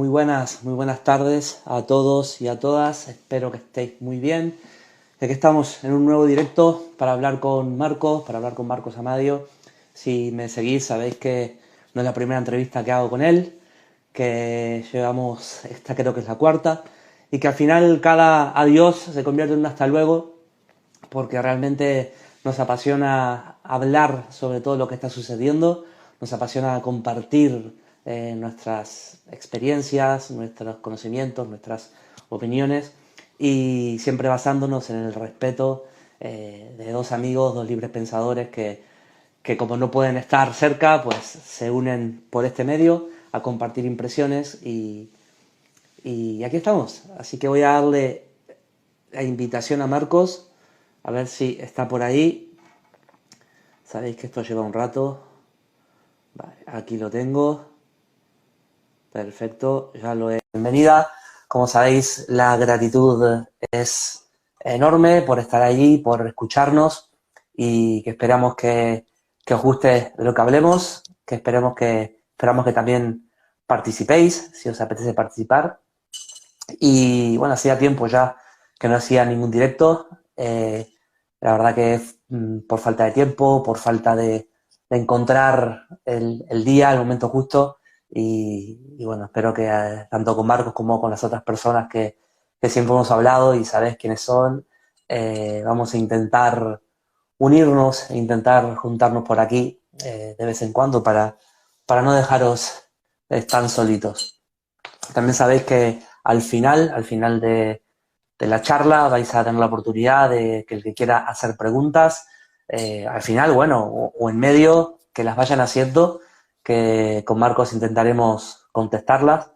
Muy buenas tardes a todos y a todas. Espero que estéis muy bien. Aquí estamos en un nuevo directo para hablar con Marcos Amadio. Si me seguís, sabéis que no es la primera entrevista que hago con él, que llevamos, esta creo que es la cuarta, y que al final cada adiós se convierte en un hasta luego, porque realmente nos apasiona hablar sobre todo lo que está sucediendo, nos apasiona compartir nuestras experiencias, nuestros conocimientos, nuestras opiniones y siempre basándonos en el respeto de dos amigos, dos libres pensadores que como no pueden estar cerca, pues se unen por este medio a compartir impresiones y aquí estamos. Así que voy a darle la invitación a Marcos, a ver si está por ahí. Sabéis que esto lleva un rato. Vale, aquí lo tengo. Perfecto, ya lo he. Bienvenida. Como sabéis, la gratitud es enorme por estar allí, por escucharnos y que esperamos que os guste de lo que hablemos, que esperamos que también participéis, si os apetece participar. Y bueno, hacía tiempo ya que no hacía ningún directo. La verdad que por falta de tiempo, por falta de encontrar el día, el momento justo. Y bueno, espero que tanto con Marcos como con las otras personas que siempre hemos hablado y sabéis quiénes son, vamos a intentar unirnos e intentar juntarnos por aquí de vez en cuando para no dejaros tan solitos. También sabéis que al final de la charla vais a tener la oportunidad de que el que quiera hacer preguntas, al final, bueno, o en medio, que las vayan haciendo, que con Marcos intentaremos contestarlas.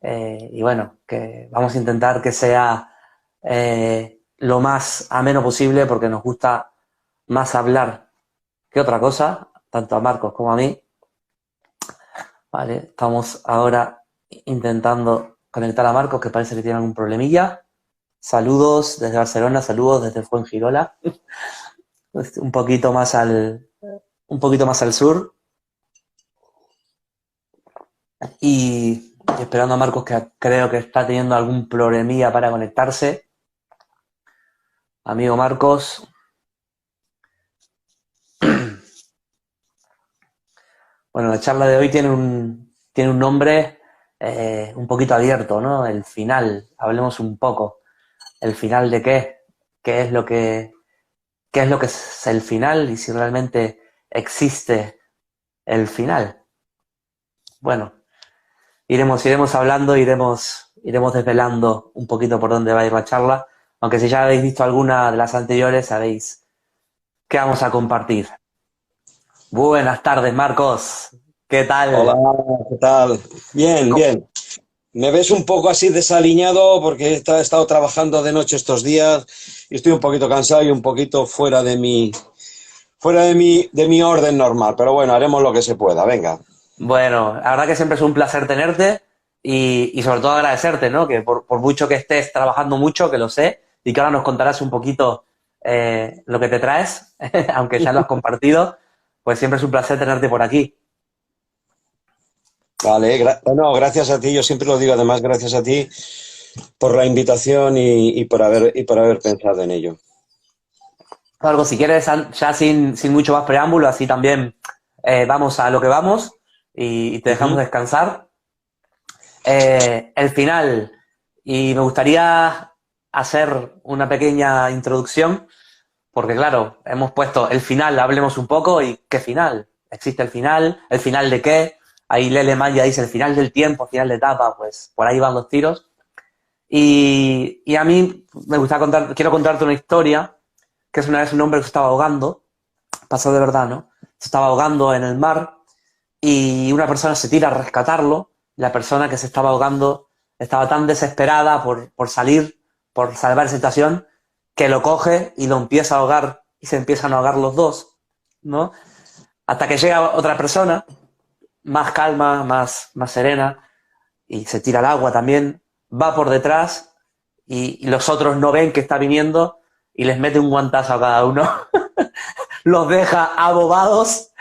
Y bueno, que vamos a intentar que sea lo más ameno posible porque nos gusta más hablar que otra cosa, tanto a Marcos como a mí. Vale, estamos ahora intentando conectar a Marcos, que parece que tiene algún problemilla. Saludos desde Barcelona, saludos desde Fuengirola, un poquito más al sur. Y esperando a Marcos, que creo que está teniendo algún problemilla para conectarse. Amigo Marcos. Bueno, la charla de hoy tiene un nombre un poquito abierto, ¿no? El final. Hablemos un poco. ¿El final de qué? ¿Qué es lo que es el final y si realmente existe el final? Bueno, iremos hablando, iremos desvelando un poquito por dónde va a ir la charla, aunque si ya habéis visto alguna de las anteriores, sabéis qué vamos a compartir. Buenas tardes, Marcos. ¿Qué Hola, tal? ¿qué tal? Bien, bien. Me ves un poco así desaliñado porque he estado trabajando de noche estos días y estoy un poquito cansado y un poquito fuera de mi orden normal. Pero bueno, haremos lo que se pueda. Venga. Bueno, la verdad que siempre es un placer tenerte y sobre todo agradecerte, ¿no? Que por mucho que estés trabajando mucho, que lo sé, y que ahora nos contarás un poquito lo que te traes, aunque ya lo has compartido, pues siempre es un placer tenerte por aquí. Vale, bueno, gracias a ti. Yo siempre lo digo, además, gracias a ti por la invitación y por haber pensado en ello. Algo, si quieres, ya sin mucho más preámbulo, así también vamos a lo que vamos y te dejamos Ujú. descansar. El final, y me gustaría hacer una pequeña introducción, porque claro, hemos puesto el final, hablemos un poco, y ¿qué final? ¿Existe el final de qué? Ahí Lele Maya dice el final del tiempo, final de etapa, pues por ahí van los tiros. Y a mí quiero contarte una historia, que es una vez un hombre que se estaba ahogando, pasó de verdad, ¿no? Se estaba ahogando en el mar y una persona se tira a rescatarlo. La persona que se estaba ahogando estaba tan desesperada por salir, por salvar esa situación, que lo coge y lo empieza a ahogar y se empiezan a ahogar los dos, ¿no? Hasta que llega otra persona, más calma, más serena, y se tira al agua también, va por detrás y los otros no ven que está viniendo y les mete un guantazo a cada uno. Los deja abobados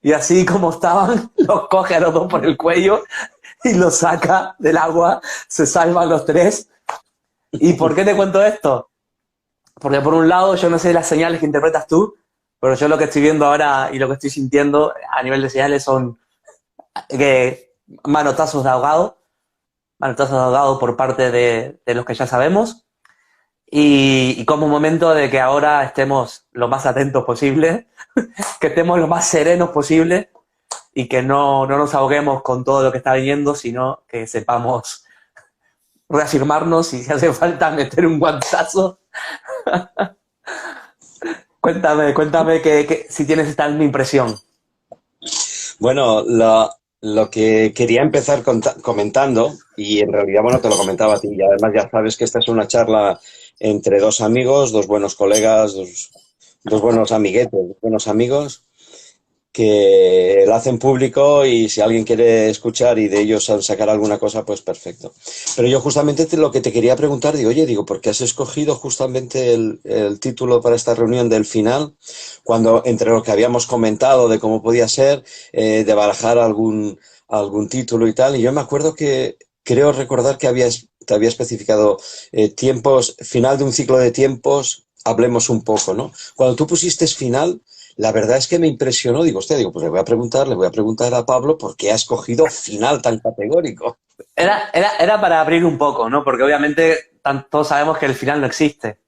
y así como estaban, los coge a los dos por el cuello y los saca del agua, se salvan los tres. ¿Y por qué te cuento esto? Porque por un lado, yo no sé las señales que interpretas tú, pero yo lo que estoy viendo ahora y lo que estoy sintiendo a nivel de señales son que manotazos de ahogado por parte de los que ya sabemos, y como un momento de que ahora estemos lo más atentos posible, que estemos lo más serenos posible y que no nos ahoguemos con todo lo que está viniendo, sino que sepamos reafirmarnos y si hace falta meter un guantazo. Cuéntame si tienes esta misma impresión. Bueno, lo que quería empezar comentando, y en realidad, bueno, te lo comentaba a ti, y además ya sabes que esta es una charla entre dos amigos, dos buenos colegas, dos buenos amiguetes, dos buenos amigos, que lo hacen público y si alguien quiere escuchar y de ellos sacar alguna cosa, pues perfecto. Pero yo justamente lo que te quería preguntar, digo, oye, digo, ¿por qué has escogido justamente el título para esta reunión del final? Cuando entre lo que habíamos comentado de cómo podía ser, de barajar algún título y tal, y yo me acuerdo que creo recordar que te había especificado tiempos, final de un ciclo de tiempos, hablemos un poco, ¿no? Cuando tú pusiste final, la verdad es que me impresionó, digo, hostia, digo, pues le voy a preguntar a Pablo por qué ha escogido final tan categórico. Era para abrir un poco, ¿no? Porque obviamente todos sabemos que el final no existe,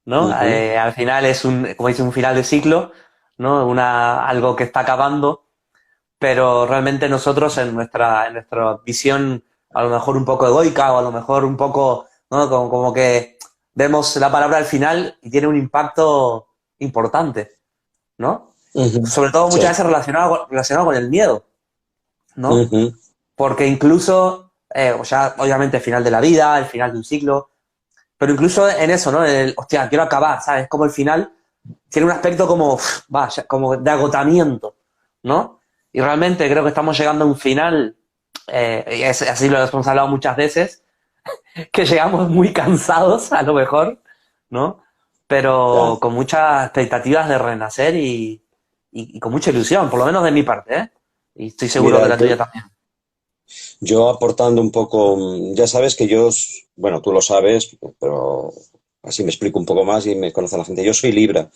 ¿no? Ujú, Al final es como dice, un final de ciclo, ¿no? Algo que está acabando, pero realmente nosotros en nuestra visión a lo mejor un poco egoica o a lo mejor un poco, ¿no? Como que vemos la palabra al final y tiene un impacto importante, ¿no? ujú, Sobre todo muchas sí, veces relacionado con el miedo, ¿no? ujú, Porque incluso, o sea, obviamente el final de la vida, el final de un ciclo, pero incluso en eso, ¿no? Hostia, quiero acabar, ¿sabes? Como el final tiene un aspecto como, vaya, como de agotamiento, ¿no? Y realmente creo que estamos llegando a un final, y así lo hemos hablado muchas veces, que llegamos muy cansados a lo mejor, ¿no? Pero ya, con muchas expectativas de renacer y con mucha ilusión, por lo menos de mi parte, ¿eh? Y estoy seguro que mira, la tuya también. yo aportando un poco, ya sabes que bueno, tú lo sabes, pero así me explico un poco más y me conoce la gente. Yo soy Libra.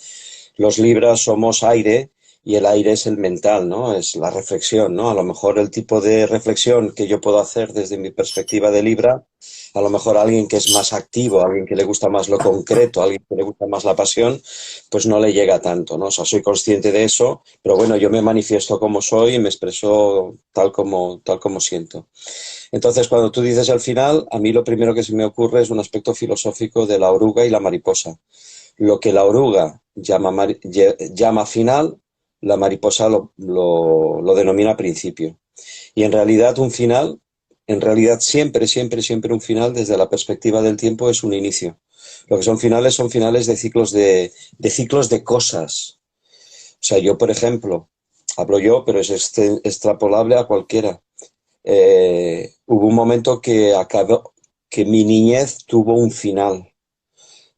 Los Libras somos aire y el aire es el mental, ¿no? Es la reflexión, ¿no? A lo mejor el tipo de reflexión que yo puedo hacer desde mi perspectiva de Libra, a lo mejor alguien que es más activo, alguien que le gusta más lo concreto, alguien que le gusta más la pasión, pues no le llega tanto, ¿no? O sea, soy consciente de eso, pero bueno, yo me manifiesto como soy y me expreso tal como siento. Entonces, cuando tú dices al final, a mí lo primero que se me ocurre es un aspecto filosófico de la oruga y la mariposa. Lo que la oruga llama final, la mariposa lo denomina principio. Y en realidad un final, en realidad siempre, siempre, siempre un final desde la perspectiva del tiempo es un inicio. Lo que son finales de ciclos de cosas. O sea, yo, por ejemplo, hablo yo, pero es extrapolable a cualquiera. Hubo un momento que mi niñez tuvo un final,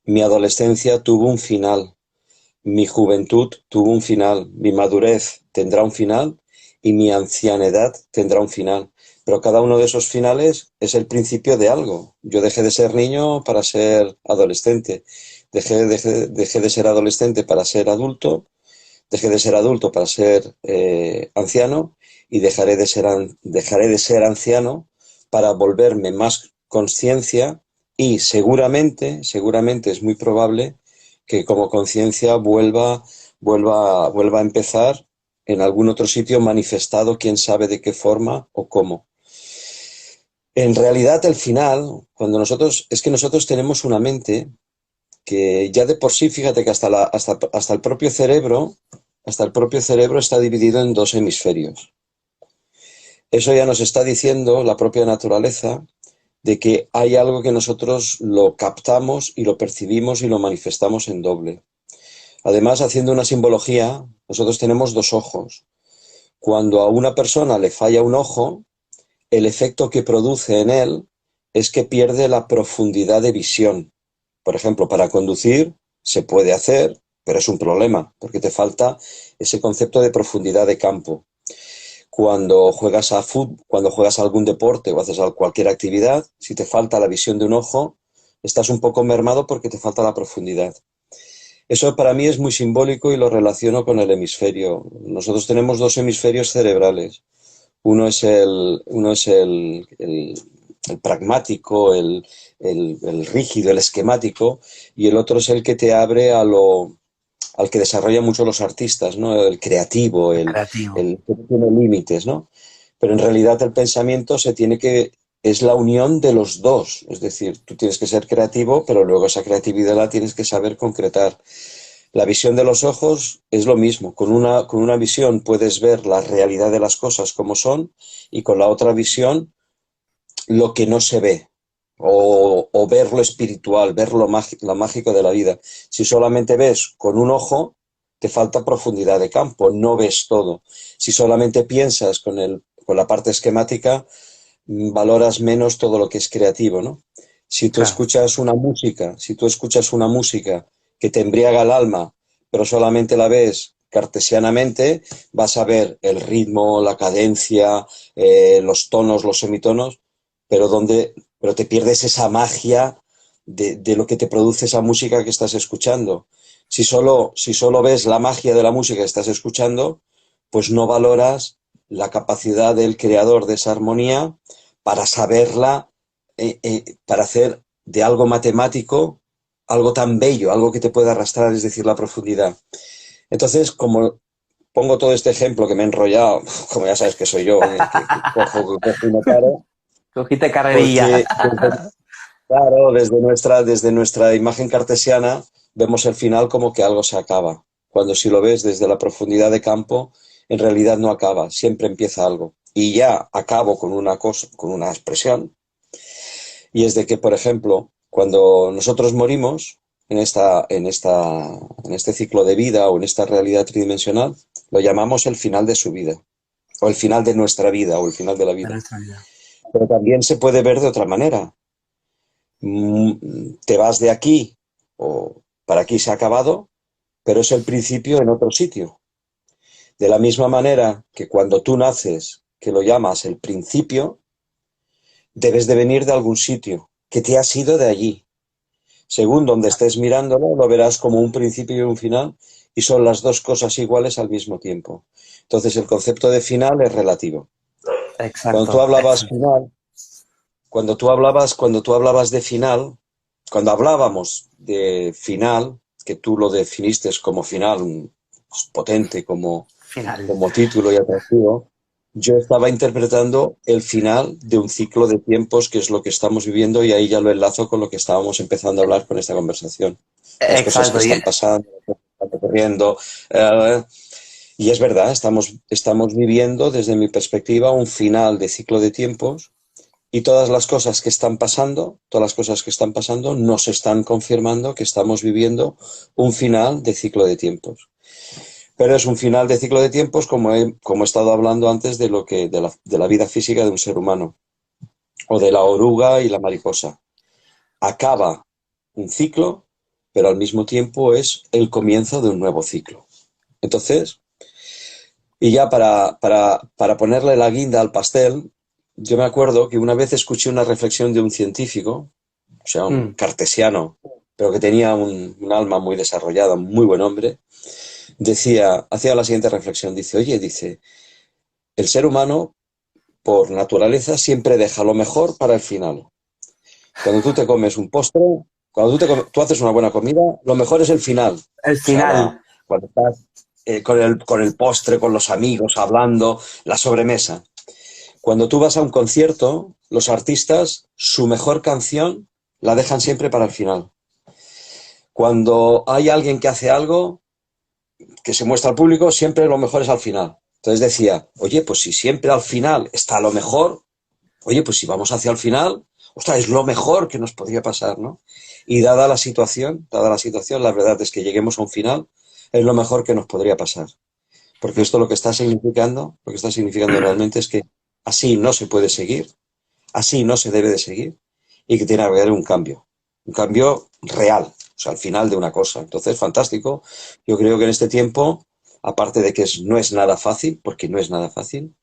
mi adolescencia tuvo un final, mi juventud tuvo un final, mi madurez tendrá un final y mi ancianidad tendrá un final. Pero cada uno de esos finales es el principio de algo. Yo dejé de ser niño para ser adolescente, dejé de ser adolescente para ser adulto, dejé de ser adulto para ser anciano y dejaré de ser anciano para volverme más conciencia y seguramente es muy probable que como conciencia vuelva a empezar en algún otro sitio manifestado, quién sabe de qué forma o cómo. En realidad, el final, es que nosotros tenemos una mente que ya de por sí, fíjate que hasta hasta el propio cerebro está dividido en dos hemisferios. Eso ya nos está diciendo la propia naturaleza de que hay algo que nosotros lo captamos y lo percibimos y lo manifestamos en doble. Además, haciendo una simbología, nosotros tenemos dos ojos. Cuando a una persona le falla un ojo, el efecto que produce en él es que pierde la profundidad de visión. Por ejemplo, para conducir se puede hacer, pero es un problema, porque te falta ese concepto de profundidad de campo. Cuando juegas a fútbol, cuando juegas a algún deporte o haces cualquier actividad, si te falta la visión de un ojo, estás un poco mermado porque te falta la profundidad. Eso para mí es muy simbólico y lo relaciono con el hemisferio. Nosotros tenemos dos hemisferios cerebrales. Uno es el pragmático, el rígido, el esquemático, y el otro es el que te abre al que desarrollan mucho los artistas, ¿no? El creativo, Creativo. el que no tiene límites, ¿no? Pero en realidad el pensamiento es la unión de los dos. Es decir, tú tienes que ser creativo, pero luego esa creatividad la tienes que saber concretar. La visión de los ojos es lo mismo. Con una visión puedes ver la realidad de las cosas como son y con la otra visión lo que no se ve. O ver lo espiritual, ver lo mágico de la vida. Si solamente ves con un ojo, te falta profundidad de campo, no ves todo. Si solamente piensas con la parte esquemática, valoras menos todo lo que es creativo, ¿no? Claro, Si tú escuchas una música que te embriaga el alma, pero solamente la ves cartesianamente, vas a ver el ritmo, la cadencia, los tonos, los semitonos, pero te pierdes esa magia de lo que te produce esa música que estás escuchando. Si solo ves la magia de la música que estás escuchando, pues no valoras la capacidad del creador de esa armonía para saberla, para hacer de algo matemático algo tan bello, algo que te pueda arrastrar, es decir, la profundidad. Entonces, como pongo todo este ejemplo que me he enrollado, como ya sabes que soy yo, que cojo y no paro, cogiste carrerilla. porque claro, desde nuestra imagen cartesiana vemos el final como que algo se acaba. Cuando si lo ves desde la profundidad de campo, en realidad no acaba, siempre empieza algo. Y ya acabo con una cosa, con una expresión, y es de que, por ejemplo, cuando nosotros morimos en este ciclo de vida o en esta realidad tridimensional, lo llamamos el final de su vida, o el final de nuestra vida, o el final de la De vida. nuestra vida. Pero también se puede ver de otra manera. Te vas de aquí o para aquí se ha acabado, pero es el principio en otro sitio. De la misma manera que cuando tú naces, que lo llamas el principio, debes de venir de algún sitio, que te has ido de allí. Según donde estés mirándolo, lo verás como un principio y un final, y son las dos cosas iguales al mismo tiempo. Entonces el concepto de final es relativo. Cuando tú Exacto, hablabas exacto. final, cuando tú hablabas de final, cuando hablábamos de final, que tú lo definiste como final, potente, como, Final. como título y atractivo, yo estaba interpretando el final de un ciclo de tiempos que es lo que estamos viviendo y ahí ya lo enlazo con lo que estábamos empezando a hablar con esta conversación. Las cosas que Exacto. están pasando, las cosas que están ocurriendo. eh, y es verdad, estamos viviendo desde mi perspectiva un final de ciclo de tiempos y todas las cosas que están pasando nos están confirmando que estamos viviendo un final de ciclo de tiempos. Pero es un final de ciclo de tiempos como he estado hablando antes de la vida física de un ser humano, o de la oruga y la mariposa. Acaba un ciclo, pero al mismo tiempo es el comienzo de un nuevo ciclo. Entonces, y ya para ponerle la guinda al pastel, yo me acuerdo que una vez escuché una reflexión de un científico, o sea, un Mm, cartesiano, pero que tenía un alma muy desarrollada, un muy buen hombre, hacía la siguiente reflexión, dice, el ser humano, por naturaleza, siempre deja lo mejor para el final. Cuando tú te comes un postre, cuando tú haces una buena comida, lo mejor es el final. el O sea, final. cuando estás con el postre, con los amigos, hablando, la sobremesa. Cuando tú vas a un concierto, los artistas, su mejor canción la dejan siempre para el final. Cuando hay alguien que hace algo que se muestra al público, siempre lo mejor es al final. Entonces decía, oye, pues si siempre al final está lo mejor, oye, pues si vamos hacia el final, ostras, es lo mejor que nos podría pasar, ¿no? Y dada la situación, la verdad es que lleguemos a un final, es lo mejor que nos podría pasar. Porque esto lo que está significando realmente es que así no se puede seguir, así no se debe de seguir y que tiene que haber un cambio real. O sea, al final de una cosa. Entonces, fantástico. Yo creo que en este tiempo, aparte de que no es nada fácil, porque no es nada fácil,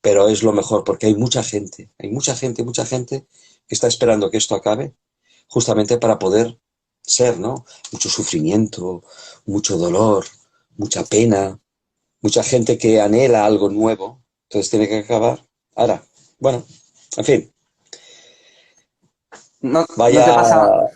pero es lo mejor porque mucha gente que está esperando que esto acabe justamente para poder ser, ¿no? Mucho sufrimiento, mucho dolor, mucha pena, mucha gente que anhela algo nuevo, entonces tiene que acabar. Ahora, bueno, en fin, No, no te vaya, pasa, no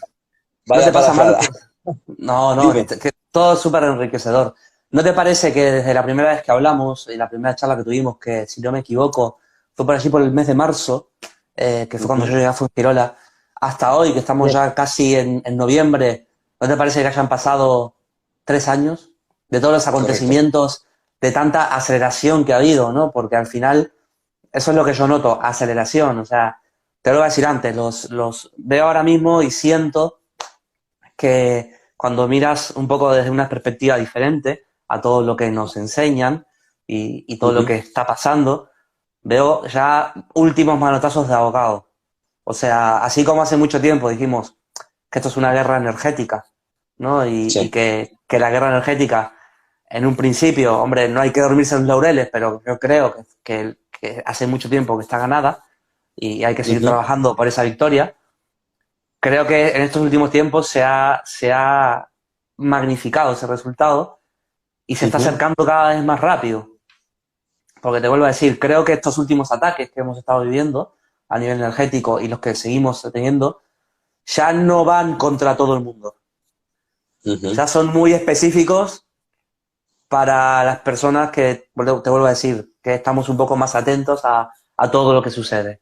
vaya te pasa, Mark. parafrada. No, no, Dime. que todo es súper enriquecedor. ¿No te parece que desde la primera vez que hablamos y la primera charla que tuvimos, que si no me equivoco, fue por allí por el mes de marzo, que fue cuando yo Ujú. llegué a Fuengirola, hasta hoy, que estamos Bien, ya casi en noviembre, ¿no te parece que hayan pasado 3 años de todos los correcto. acontecimientos, de tanta aceleración que ha habido, ¿no? Porque al final, eso es lo que yo noto, aceleración. O sea, te lo voy a decir antes, los veo ahora mismo y siento que cuando miras un poco desde una perspectiva diferente a todo lo que nos enseñan y todo lo Ujú, que está pasando, veo ya últimos manotazos de ahogado. O sea, así como hace mucho tiempo dijimos que esto es una guerra energética, ¿no? Y sí. que la guerra energética, en un principio, hombre, no hay que dormirse en los laureles, pero yo creo que hace mucho tiempo que está ganada y hay que seguir Ujú, trabajando por esa victoria. Creo que en estos últimos tiempos se ha magnificado ese resultado y se está ujú, acercando cada vez más rápido. Porque te vuelvo a decir, creo que estos últimos ataques que hemos estado viviendo a nivel energético y los que seguimos teniendo ya no van contra todo el mundo. ujú. Ya son muy específicos para las personas que, te vuelvo a decir, que estamos un poco más atentos a todo lo que sucede.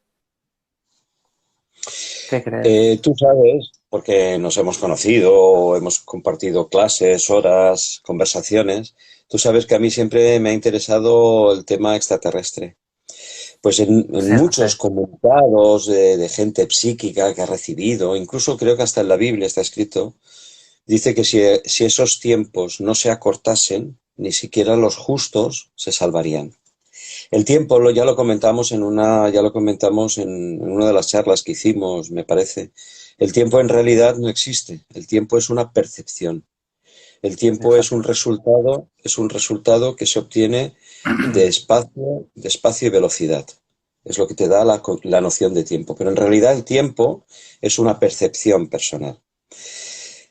¿Qué crees? Tú sabes, porque nos hemos conocido, hemos compartido clases, horas, conversaciones, tú sabes que a mí siempre me ha interesado el tema extraterrestre. Pues en Sí, lo muchos sé. comunicados de gente psíquica que ha recibido, incluso creo que hasta en la Biblia está escrito, dice que si esos tiempos no se acortasen, ni siquiera los justos se salvarían. El tiempo ya lo comentamos ya lo comentamos en una de las charlas que hicimos, me parece. El tiempo en realidad no existe. El tiempo es una percepción. El tiempo Exacto. es un resultado que se obtiene de espacio y velocidad. Es lo que te da la noción de tiempo. Pero en realidad el tiempo es una percepción personal.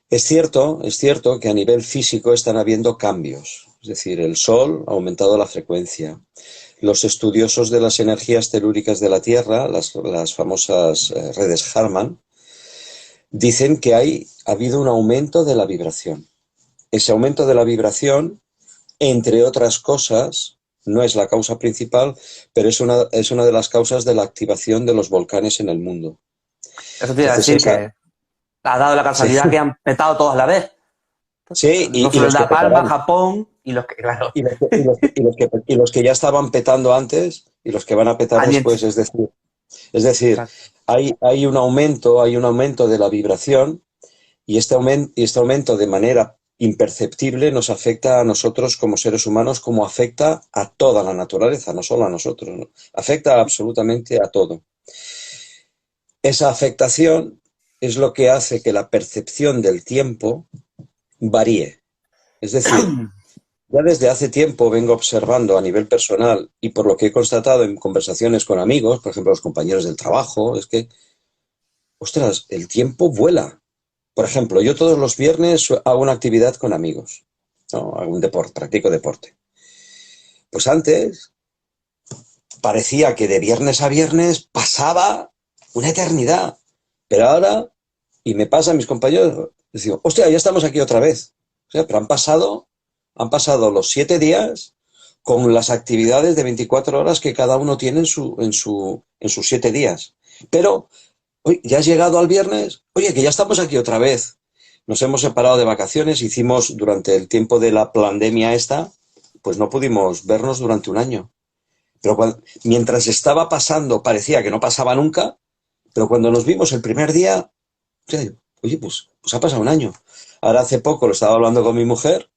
Es cierto que a nivel físico están habiendo cambios. Es decir, el Sol ha aumentado la frecuencia. Los estudiosos de las energías telúricas de la Tierra, las famosas redes Harman, dicen que ha habido un aumento de la vibración. Ese aumento de la vibración, entre otras cosas, no es la causa principal, pero es una de las causas de la activación de los volcanes en el mundo. Eso te iba a Entonces, decir que ha dado la sí, casualidad que han petado todos a la vez. sí, No y solo el los que Da Palma, petarán. Japón y los que, claro, Y los que ya estaban petando antes y los que van a petar después, Aniente. es decir, Exacto. hay un aumento de la vibración y este aumento de manera imperceptible nos afecta a nosotros como seres humanos, como afecta a toda la naturaleza, no solo a nosotros, ¿no? Afecta absolutamente a todo. Esa afectación es lo que hace que la percepción del tiempo varíe. Es decir, ya desde hace tiempo vengo observando a nivel personal y por lo que he constatado en conversaciones con amigos, por ejemplo, los compañeros del trabajo, es que, ostras, el tiempo vuela. Por ejemplo, yo todos los viernes hago una actividad con amigos, ¿no? Hago un deporte, practico deporte. Pues antes parecía que de viernes a viernes pasaba una eternidad, pero ahora, y me pasa a mis compañeros, les digo, hostia, ya estamos aquí otra vez. O sea, pero han pasado los 7 días con las actividades de 24 horas que cada uno tiene en sus 7 días. Pero, oye, ya has llegado al viernes, oye, que ya estamos aquí otra vez. Nos hemos separado de vacaciones, hicimos durante el tiempo de la pandemia esta, pues no pudimos vernos durante un año. Pero mientras estaba pasando parecía que no pasaba nunca, pero cuando nos vimos el primer día, oye, pues ha pasado un año. Ahora hace poco lo estaba hablando con mi mujer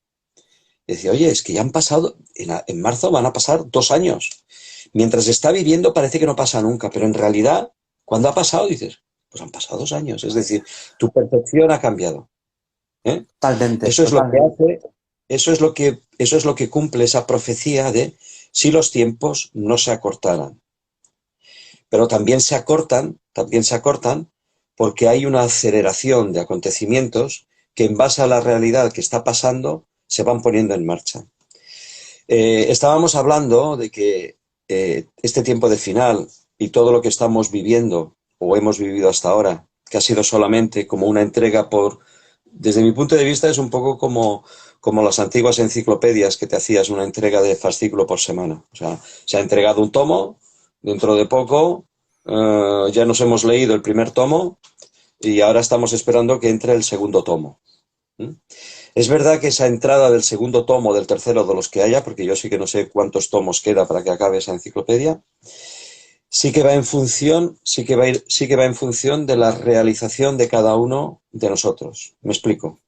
y decía, oye, es que ya han pasado, en marzo van a pasar 2 años. Mientras está viviendo parece que no pasa nunca, pero en realidad, cuando ha pasado dices, pues han pasado 2 años. Es decir, tu percepción ha cambiado. ¿eh? Totalmente, Eso es lo que totalmente. hace, eso es lo que cumple esa profecía de si los tiempos no se acortaran. Pero también se acortan porque hay una aceleración de acontecimientos que en base a la realidad que está pasando se van poniendo en marcha. Estábamos hablando de que este tiempo de final y todo lo que estamos viviendo o hemos vivido hasta ahora, que ha sido solamente como una entrega desde mi punto de vista es un poco como las antiguas enciclopedias que te hacías una entrega de fascículo por semana. O sea, se ha entregado un tomo, dentro de poco ya nos hemos leído el primer tomo y ahora estamos esperando que entre el segundo tomo. ¿Mm? Es verdad que esa entrada del segundo tomo, del tercero, de los que haya, porque yo sí que no sé cuántos tomos queda para que acabe esa enciclopedia, sí que va en función, sí que va en función de la realización de cada uno de nosotros. Me explico.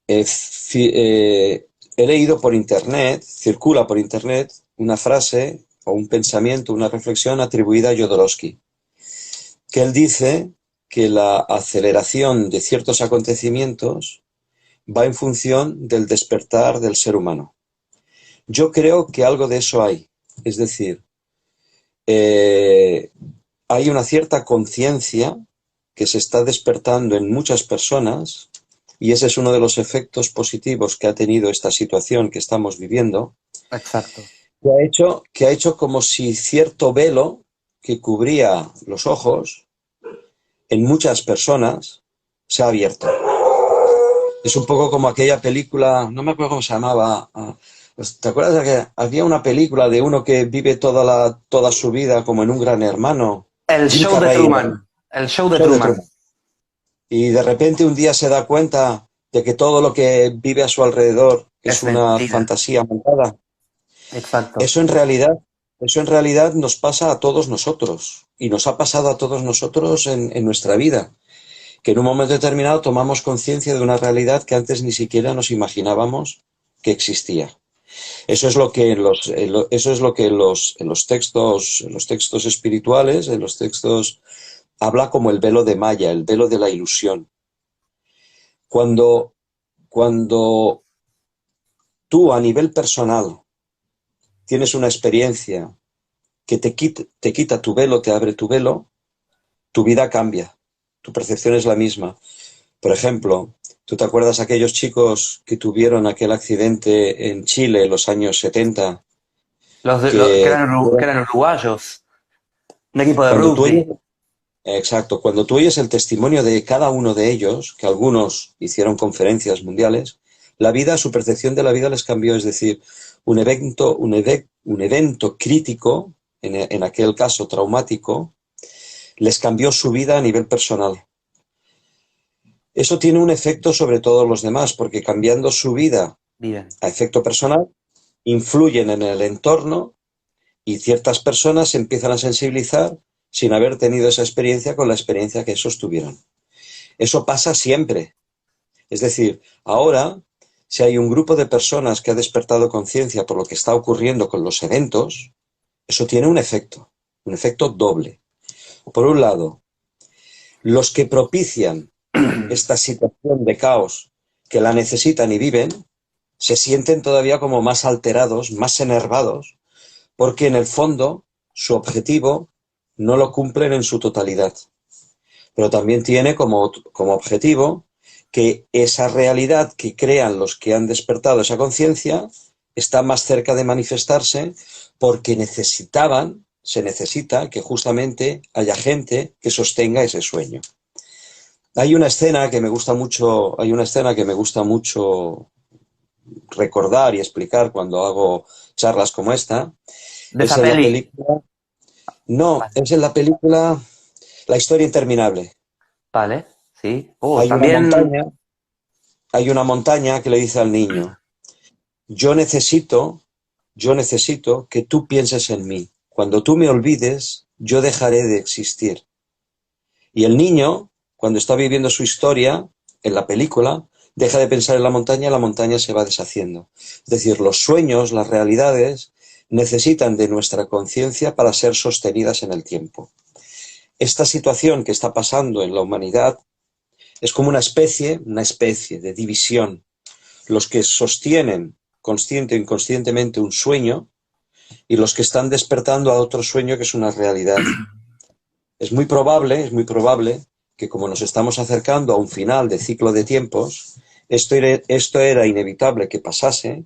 He leído por internet, circula por internet, una frase o un pensamiento, una reflexión atribuida a Jodorowsky, que él dice que la aceleración de ciertos acontecimientos va en función del despertar del ser humano. Yo creo que algo de eso hay. Es decir, eh, hay una cierta conciencia que se está despertando en muchas personas y ese es uno de los efectos positivos que ha tenido esta situación que estamos viviendo, Exacto. que ha hecho como si cierto velo que cubría los ojos en muchas personas se ha abierto. Es un poco como aquella película, no me acuerdo cómo se llamaba. ¿Te acuerdas de que había una película de uno que vive toda su vida como en un gran hermano? El Jim show de Carrey era Truman. El show de show de Truman. Truman. Y de repente un día se da cuenta de que todo lo que vive a su alrededor es Es una mentira. fantasía montada. Exacto. Eso en realidad, eso en realidad nos pasa a todos nosotros. Y nos ha pasado a todos nosotros en nuestra vida. Que en un momento determinado tomamos conciencia de una realidad que antes ni siquiera nos imaginábamos que existía. Eso es lo que eso es lo que en los textos espirituales, en los textos habla como el velo de Maya, el velo de la ilusión. Cuando, cuando tú a nivel personal tienes una experiencia que te quita tu velo, te abre tu velo, tu vida cambia, tu percepción es la misma. Por ejemplo, ¿tú te acuerdas aquellos chicos que tuvieron aquel accidente en Chile en los años 70? Que Que eran uruguayos. Un equipo de cuando tú rugby. oyes, exacto, cuando tú oyes el testimonio de cada uno de ellos, que algunos hicieron conferencias mundiales, la vida, su percepción de la vida les cambió. Es decir, un evento crítico, en aquel caso traumático, les cambió su vida a nivel personal. Eso tiene un efecto sobre todos los demás, porque cambiando su vida Bien. a efecto personal, influyen en el entorno y ciertas personas se empiezan a sensibilizar sin haber tenido esa experiencia con la experiencia que esos tuvieron. Eso pasa siempre. Es decir, ahora, si hay un grupo de personas que ha despertado conciencia por lo que está ocurriendo con los eventos, eso tiene un efecto doble. Por un lado, los que propician esta situación de caos, que la necesitan y viven, se sienten todavía como más alterados, más enervados, porque en el fondo su objetivo no lo cumplen en su totalidad. Pero también tiene como objetivo que esa realidad que crean los que han despertado esa conciencia está más cerca de manifestarse porque se necesita que justamente haya gente que sostenga ese sueño. Hay una escena que me gusta mucho recordar y explicar cuando hago charlas como esta. De Es esa en la peli. película, no, Vale. es en la película La historia interminable. Vale. Sí. Hay una También. montaña, hay una montaña que le dice al niño, yo necesito, yo necesito que tú pienses en mí. Cuando tú me olvides, yo dejaré de existir. Y el niño, cuando está viviendo su historia, en la película, deja de pensar en la montaña se va deshaciendo. Es decir, los sueños, las realidades, necesitan de nuestra conciencia para ser sostenidas en el tiempo. Esta situación que está pasando en la humanidad Es como una especie de división. Los que sostienen consciente o inconscientemente un sueño y los que están despertando a otro sueño que es una realidad. Es muy probable que como nos estamos acercando a un final de ciclo de tiempos, esto era inevitable que pasase,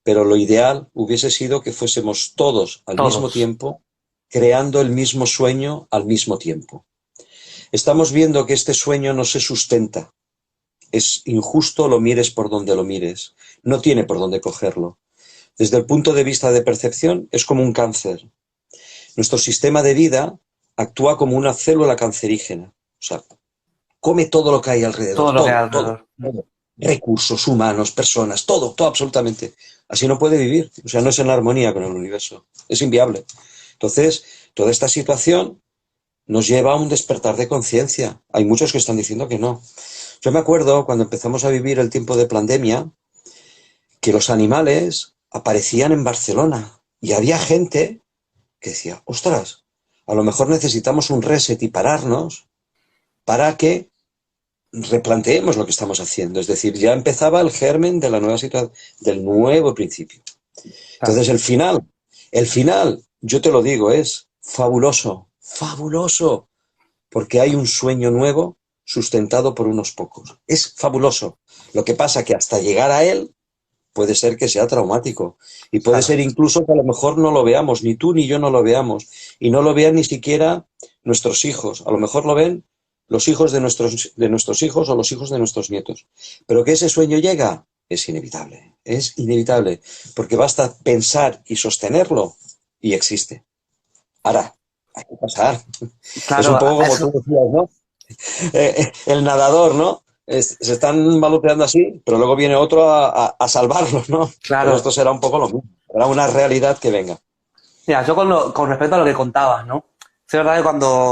pero lo ideal hubiese sido que fuésemos todos al mismo Todos. tiempo, creando el mismo sueño al mismo tiempo. Estamos viendo que este sueño no se sustenta. Es injusto, lo mires por donde lo mires. No tiene por dónde cogerlo. Desde el punto de vista de percepción, es como un cáncer. Nuestro sistema de vida actúa como una célula cancerígena. O sea, come todo lo que hay alrededor, Todo lo que hay todo, todo, alrededor. todo. Recursos humanos, personas, todo, todo absolutamente. Así no puede vivir. O sea, no es en armonía con el universo. Es inviable. Entonces, toda esta situación nos lleva a un despertar de conciencia. Hay muchos que están diciendo que no. Yo me acuerdo cuando empezamos a vivir el tiempo de pandemia, que los animales aparecían en Barcelona y había gente que decía, ostras, a lo mejor necesitamos un reset y pararnos para que replanteemos lo que estamos haciendo. Es decir, ya empezaba el germen de la nueva situación, del nuevo principio. Claro. Entonces el final, yo te lo digo, es fabuloso, fabuloso, porque hay un sueño nuevo sustentado por unos pocos. Es fabuloso. Lo que pasa que hasta llegar a él puede ser que sea traumático y puede Claro. ser incluso que a lo mejor no lo veamos, ni tú ni yo no lo veamos y no lo vean ni siquiera nuestros hijos. A lo mejor lo ven los hijos de nuestros hijos o los hijos de nuestros nietos. Pero que ese sueño llega es inevitable, porque basta pensar y sostenerlo y existe. Ahora, hay que pasar. Es un Claro, poco como eso, tú decías, ¿no? El nadador, ¿no? Se están baloteando así, pero luego viene otro a salvarlos, ¿no? Pues esto claro. será un poco lo mismo. Será una realidad que venga. Mira, yo con respecto a lo que contabas, ¿no? Es verdad que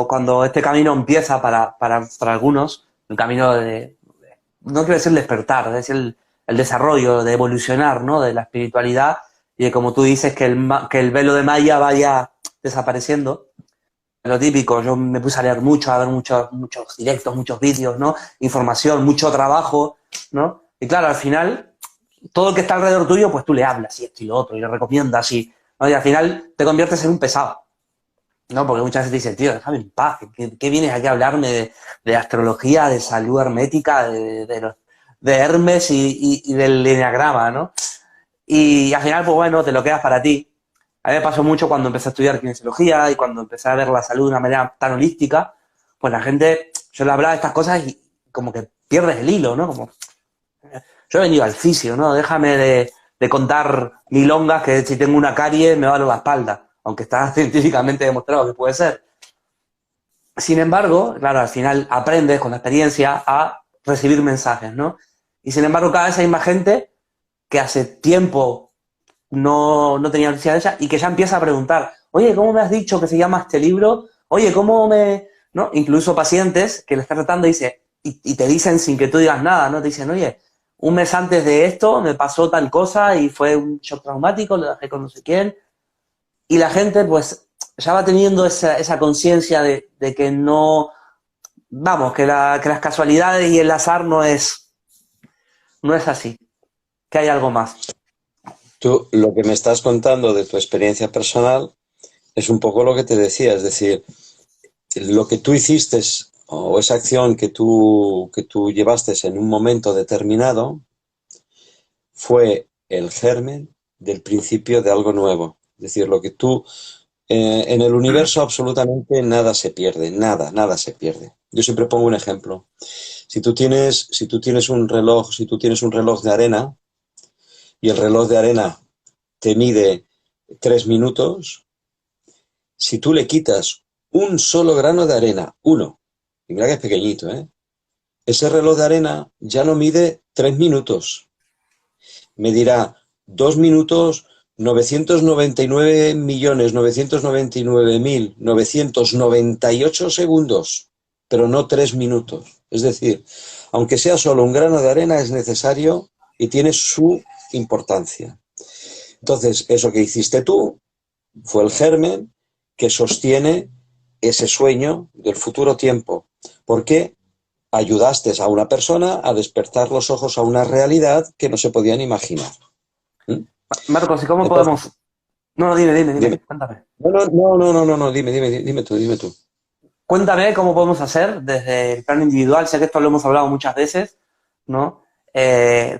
cuando este camino empieza para algunos, el camino no quiero decir despertar, es decir, el desarrollo, de evolucionar, ¿no? De la espiritualidad y de como tú dices, que el velo de Maya vaya desapareciendo. Lo típico, yo me puse a leer mucho, a ver muchos directos, muchos vídeos, ¿no? Información, mucho trabajo, ¿no? Y claro, al final, todo el que está alrededor tuyo, pues tú le hablas y esto y lo otro, y le recomiendas y, ¿no? Y al final te conviertes en un pesado, ¿no? Porque muchas veces te dicen, tío, déjame en paz, ¿qué vienes aquí a hablarme de astrología, de salud hermética, de Hermes y del enneagrama, ¿no? Y al final, pues bueno, te lo quedas para ti. A mí me pasó mucho cuando empecé a estudiar kinesiología y cuando empecé a ver la salud de una manera tan holística, pues la gente, yo le hablaba de estas cosas y como que pierdes el hilo, ¿no? Como, yo he venido al fisio, ¿no? Déjame de contar milongas que si tengo una carie me va a doler la espalda, aunque está científicamente demostrado que puede ser. Sin embargo, claro, al final aprendes con la experiencia a recibir mensajes, ¿no? Y sin embargo, cada vez hay más gente que hace tiempo no tenía noticia de ella y que ya empieza a preguntar, oye, ¿cómo me has dicho que se llama este libro? Oye, ¿cómo me...? ¿No? Incluso pacientes que le están tratando y te dicen sin que tú digas nada, ¿no? Te dicen, oye, un mes antes de esto me pasó tal cosa y fue un shock traumático, lo dejé con no sé quién. Y la gente, pues, ya va teniendo esa conciencia de que no... Vamos, que las casualidades y el azar no es así, que hay algo más. Tú, lo que me estás contando de tu experiencia personal es un poco lo que te decía, es decir, lo que tú hiciste o esa acción que tú llevaste en un momento determinado fue el germen del principio de algo nuevo. Es decir, lo que tú en el universo absolutamente nada se pierde, nada, nada se pierde. Yo siempre pongo un ejemplo. Si tú tienes un reloj, si tú tienes un reloj de arena y el reloj de arena te mide 3 minutos, si tú le quitas un solo grano de arena, uno, y mira que es pequeñito, ¿eh? Ese reloj de arena ya no mide 3 minutos, medirá 2 minutos 999.999.998 segundos, pero no 3 minutos. Es decir, aunque sea solo un grano de arena, es necesario y tiene su importancia. Entonces, eso que hiciste tú fue el germen que sostiene ese sueño del futuro tiempo. ¿Por qué? ayudaste a una persona a despertar los ojos a una realidad que no se podían imaginar. ¿Mm? Marcos, ¿y cómo Entonces, podemos? No, no, dime, dime. cuéntame. No, dime tú. Cuéntame cómo podemos hacer desde el plano individual, sé que esto lo hemos hablado muchas veces, ¿no?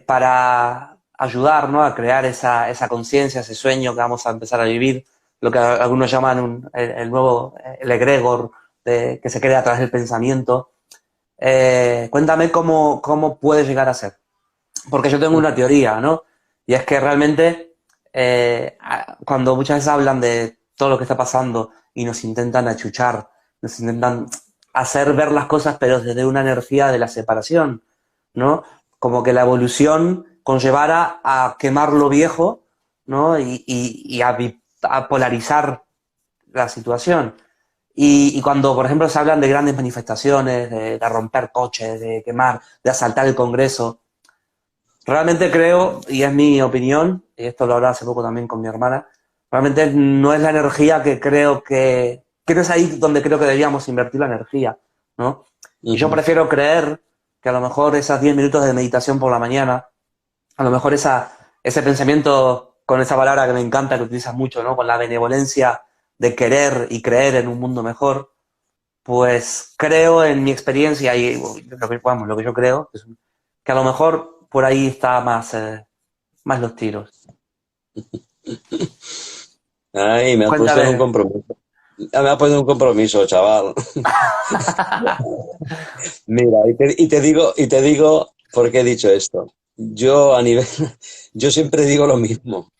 Para ayudar, ¿no? A crear esa conciencia, ese sueño que vamos a empezar a vivir, lo que algunos llaman el nuevo, el egregor que se crea a través del pensamiento. Cuéntame cómo puede llegar a ser. Porque yo tengo una teoría, ¿no? Y es que realmente cuando muchas veces hablan de todo lo que está pasando y nos intentan achuchar, nos intentan hacer ver las cosas, pero desde una energía de la separación, ¿no? Como que la evolución conllevara a quemar lo viejo, ¿no? Y a polarizar la situación. Y cuando, por ejemplo, se hablan de grandes manifestaciones, de romper coches, de quemar, de asaltar el Congreso, realmente creo, y es mi opinión, y esto lo hablaba hace poco también con mi hermana, realmente no es la energía que no es ahí donde creo que debíamos invertir la energía, ¿no? Y yo Ujú. prefiero creer que a lo mejor esas 10 minutos de meditación por la mañana, a lo mejor ese pensamiento con esa palabra que me encanta, que utilizas mucho, ¿no? Con la benevolencia de querer y creer en un mundo mejor, pues creo en mi experiencia y vamos, lo que yo creo, que a lo mejor por ahí está más los tiros. Ay, me has puesto en un Cuéntame. compromiso. Me has puesto en un compromiso, chaval. Mira, y te digo por qué he dicho esto. Yo a nivel, yo siempre digo lo mismo.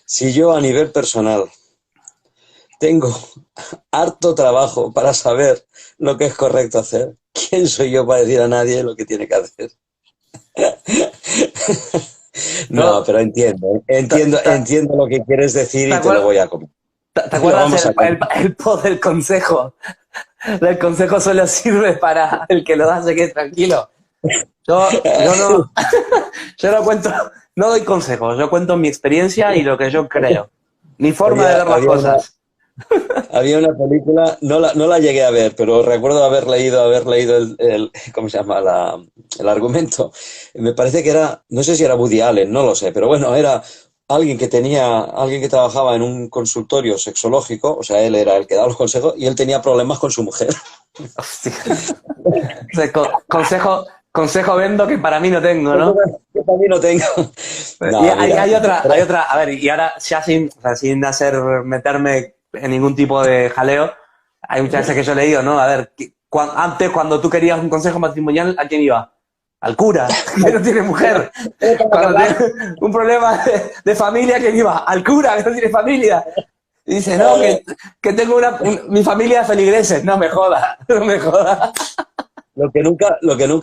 Si yo a nivel personal tengo harto trabajo para saber lo que es correcto hacer, ¿quién soy yo para decir a nadie lo que tiene que hacer? No, No, pero entiendo, ¿te, entiendo, te, entiendo lo que quieres decir te y te lo acuer- voy a comer. te Lo acuerdas vamos a comer. el pod del consejo? El consejo solo sirve para el que lo da se quede tranquilo. Yo no, yo no cuento, no doy consejos, yo cuento mi experiencia y lo que yo creo. Mi forma de Había, ver las había una, cosas. Había una película, no la llegué a ver, pero recuerdo haber leído ¿cómo se llama? El argumento. Me parece que era, no sé si era Woody Allen, no lo sé, pero bueno, era alguien que trabajaba en un consultorio sexológico, o sea, él era el que daba los consejos y él tenía problemas con su mujer. Hostia. O sea, consejo vendo que para mí no tengo, ¿no? Que también no tengo. Y No, mira. hay otra, a ver, y ahora ya o sea, sin meterme en ningún tipo de jaleo, hay muchas veces que yo he leído, ¿no? A ver, antes cuando tú querías un consejo matrimonial, ¿a quién iba? Al cura, que no tiene mujer. Cuando tienes un problema de familia, ¿quién iba? Al cura, que no tiene familia. Y dice, no, que tengo mi familia de feligreses. No me joda, no me joda. Lo que nunca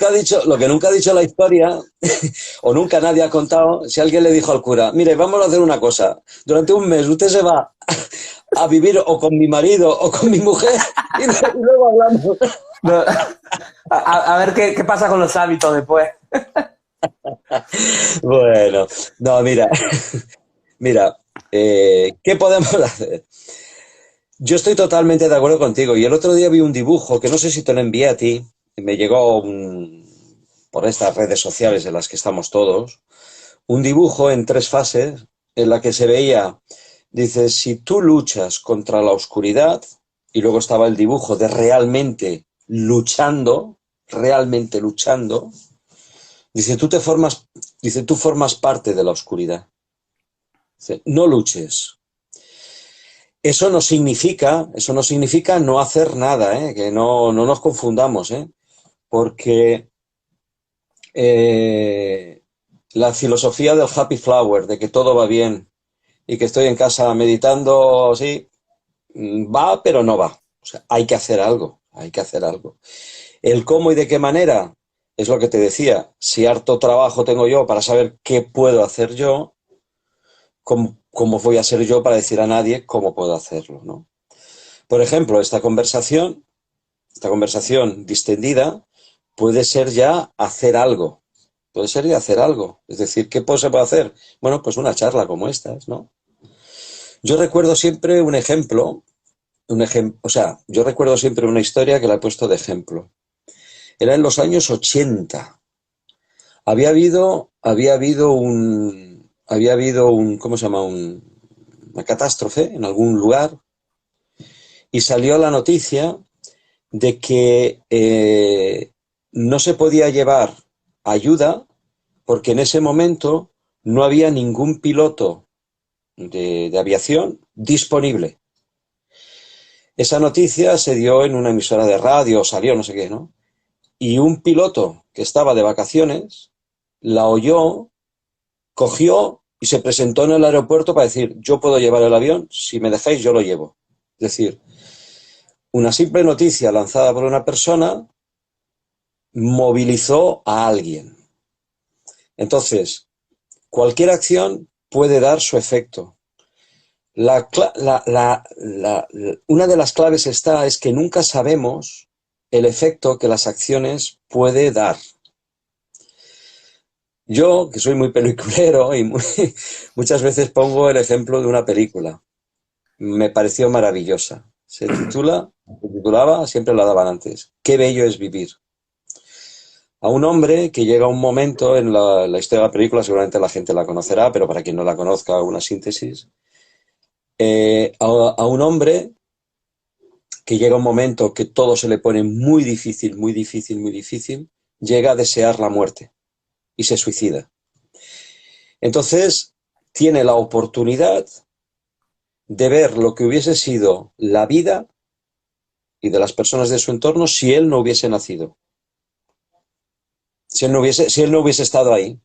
ha dicho la historia, o nunca nadie ha contado, si alguien le dijo al cura, mire, vamos a hacer una cosa, durante un mes usted se va a vivir o con mi marido o con mi mujer y luego hablamos. No, a ver qué pasa con los hábitos después. Bueno, no, mira, ¿qué podemos hacer? Yo estoy totalmente de acuerdo contigo y el otro día vi un dibujo que no sé si te lo envié a ti, me llegó por estas redes sociales en las que estamos todos, un dibujo en 3 fases en la que se veía, dice, si tú luchas contra la oscuridad, y luego estaba el dibujo de realmente luchando, dice, tú formas parte de la oscuridad. Dice, no luches. Eso no significa no hacer nada, ¿eh? Que no nos confundamos, ¿eh? Porque eh, la filosofía del happy flower, de que todo va bien, y que estoy en casa meditando, sí, va, pero no va. O sea, hay que hacer algo, hay que hacer algo. El cómo y de qué manera es lo que te decía. Si harto trabajo tengo yo para saber qué puedo hacer yo, ¿cómo voy a ser yo para decir a nadie cómo puedo hacerlo, ¿no? Por ejemplo, esta conversación distendida puede ser ya hacer algo. Puede ser ya hacer algo. Es decir, se puede hacer? Bueno, pues una charla como esta, ¿no? Yo recuerdo siempre o sea, yo recuerdo siempre una historia que la he puesto de ejemplo. Era en los años 80. Había habido un, ¿cómo se llama? Una catástrofe en algún lugar y salió la noticia de que no se podía llevar ayuda porque en ese momento no había ningún piloto de aviación disponible. Esa noticia se dio en una emisora de radio, salió no sé qué, ¿no? Y un piloto que estaba de vacaciones la oyó, cogió y se presentó en el aeropuerto para decir, yo puedo llevar el avión, si me dejáis yo lo llevo. Es decir, una simple noticia lanzada por una persona movilizó a alguien. Entonces, cualquier acción puede dar su efecto. Una de las claves es que nunca sabemos el efecto que las acciones puede dar. Yo, que soy muy peliculero y muchas veces pongo el ejemplo de una película. Me pareció maravillosa. Se titulaba, siempre la daban antes, Qué bello es vivir. A un hombre que llega un momento en la historia de la película, seguramente la gente la conocerá, pero para quien no la conozca, una síntesis. A un hombre que llega un momento que todo se le pone muy difícil, muy difícil, muy difícil, llega a desear la muerte y se suicida. Entonces, tiene la oportunidad de ver lo que hubiese sido la vida y de las personas de su entorno si él no hubiese nacido, si él no hubiese estado ahí.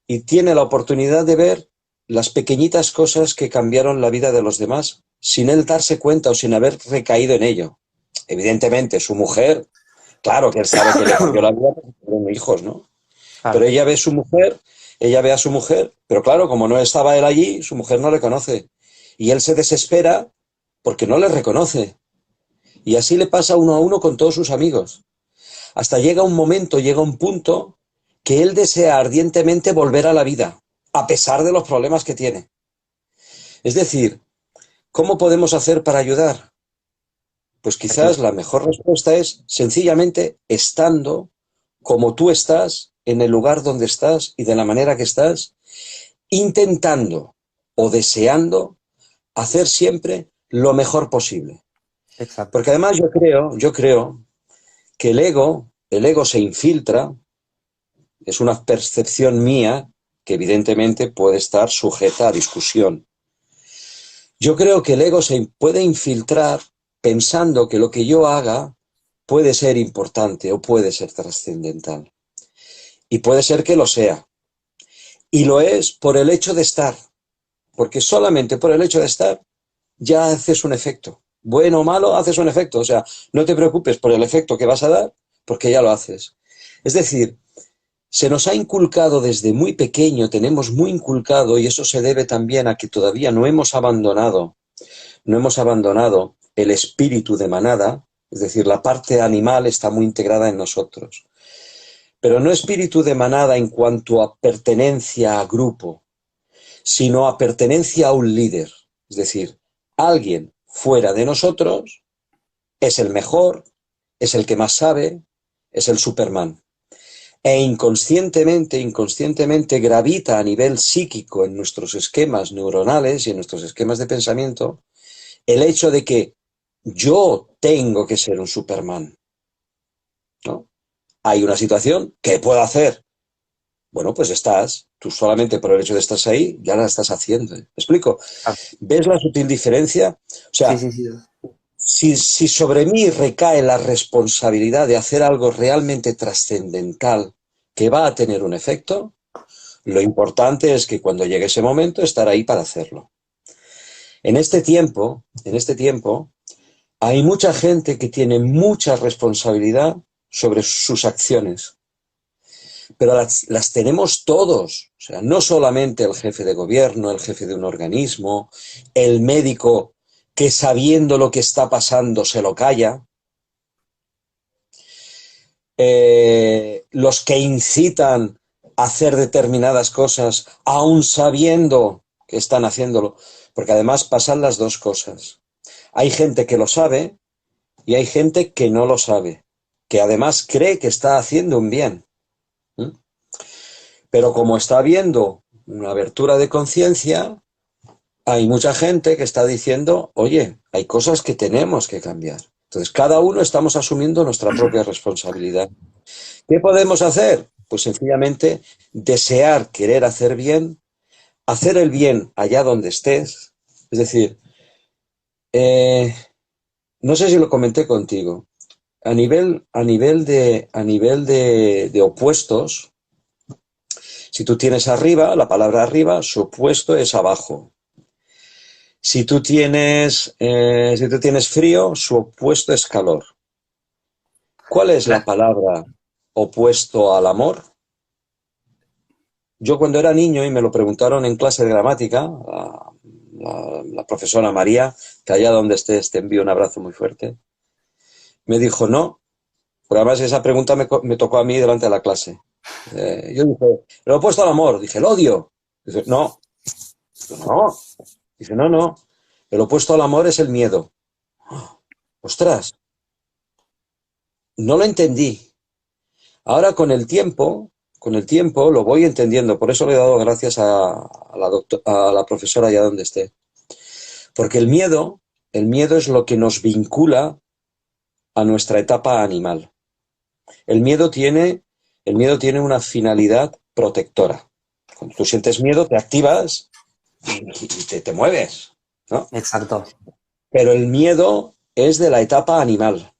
Y tiene la oportunidad de ver las pequeñitas cosas que cambiaron la vida de los demás sin él darse cuenta o sin haber recaído en ello. Evidentemente, su mujer, claro que él sabe que le cambió la vida porque tuvieron hijos, ¿no? Pero Claro, ella ve a su mujer, pero claro, como no estaba él allí, su mujer no le conoce. Y él se desespera porque no le reconoce. Y así le pasa uno a uno con todos sus amigos. Hasta llega un momento, llega un punto que él desea ardientemente volver a la vida, a pesar de los problemas que tiene. Es decir, ¿cómo podemos hacer para ayudar? Pues aquí, quizás la mejor respuesta es sencillamente estando como tú estás, en el lugar donde estás y de la manera que estás, intentando o deseando hacer siempre lo mejor posible. exacto, Porque además yo creo que el ego se infiltra, es una percepción mía que evidentemente puede estar sujeta a discusión. Yo creo que el ego se puede infiltrar pensando que lo que yo haga puede ser importante o puede ser trascendental. Y puede ser que lo sea. Y lo es por el hecho de estar. Porque solamente por el hecho de estar ya haces un efecto. Bueno o malo, haces un efecto. O sea, no te preocupes por el efecto que vas a dar porque ya lo haces. Es decir, se nos ha inculcado desde muy pequeño, tenemos muy inculcado, y eso se debe también a que todavía no hemos abandonado el espíritu de manada, es decir, la parte animal está muy integrada en nosotros. Pero no espíritu de manada en cuanto a pertenencia a grupo, sino a pertenencia a un líder. Es decir, alguien fuera de nosotros es el mejor, es el que más sabe, es el Superman. E inconscientemente gravita a nivel psíquico en nuestros esquemas neuronales y en nuestros esquemas de pensamiento el hecho de que yo tengo que ser un Superman, ¿no? Hay una situación, ¿qué puedo hacer? Bueno, pues tú solamente por el hecho de estar ahí, ya la estás haciendo. ¿Me explico? claro. ¿Ves la sutil diferencia? O Sí, sea, sí, sí. si sobre mí recae la responsabilidad de hacer algo realmente trascendental que va a tener un efecto, lo importante es que cuando llegue ese momento, estar ahí para hacerlo. En este tiempo, hay mucha gente que tiene mucha responsabilidad sobre sus acciones, pero las tenemos todos. O sea, no solamente el jefe de gobierno, el jefe de un organismo, el médico que sabiendo lo que está pasando se lo calla, los que incitan a hacer determinadas cosas aún sabiendo que están haciéndolo, porque además pasan las dos cosas. Hay gente que lo sabe y hay gente que no lo sabe. que además cree que está haciendo un bien. ¿Mm? Pero como está habiendo una abertura de conciencia, hay mucha gente que está diciendo, oye, hay cosas que tenemos que cambiar. Entonces, cada uno estamos asumiendo nuestra propia responsabilidad. ¿Qué podemos hacer? Pues sencillamente desear, querer hacer el bien allá donde estés. Es decir, eh, no sé si lo comenté contigo. A nivel de opuestos, si tú tienes arriba, la palabra arriba, su opuesto es abajo. Si tú tienes frío, su opuesto es calor. ¿Cuál es la palabra opuesto al amor? Yo cuando era niño y me lo preguntaron en clase de gramática, la profesora María, que allá donde estés te envío un abrazo muy fuerte, me dijo no, porque además esa pregunta me tocó a mí delante de la clase. Yo dije, lo opuesto al amor, dije, el odio. Dice, no, no, dice, no, no, el opuesto al amor es el miedo. Ostras, no lo entendí. Ahora con el tiempo lo voy entendiendo, por eso le he dado gracias a la profesora allá donde esté. Porque el miedo es lo que nos vincula a nuestra etapa animal. El miedo tiene, el miedo tiene una finalidad protectora. Cuando tú sientes miedo, te activas y te mueves, ¿no? Exacto. Pero el miedo es de la etapa animal.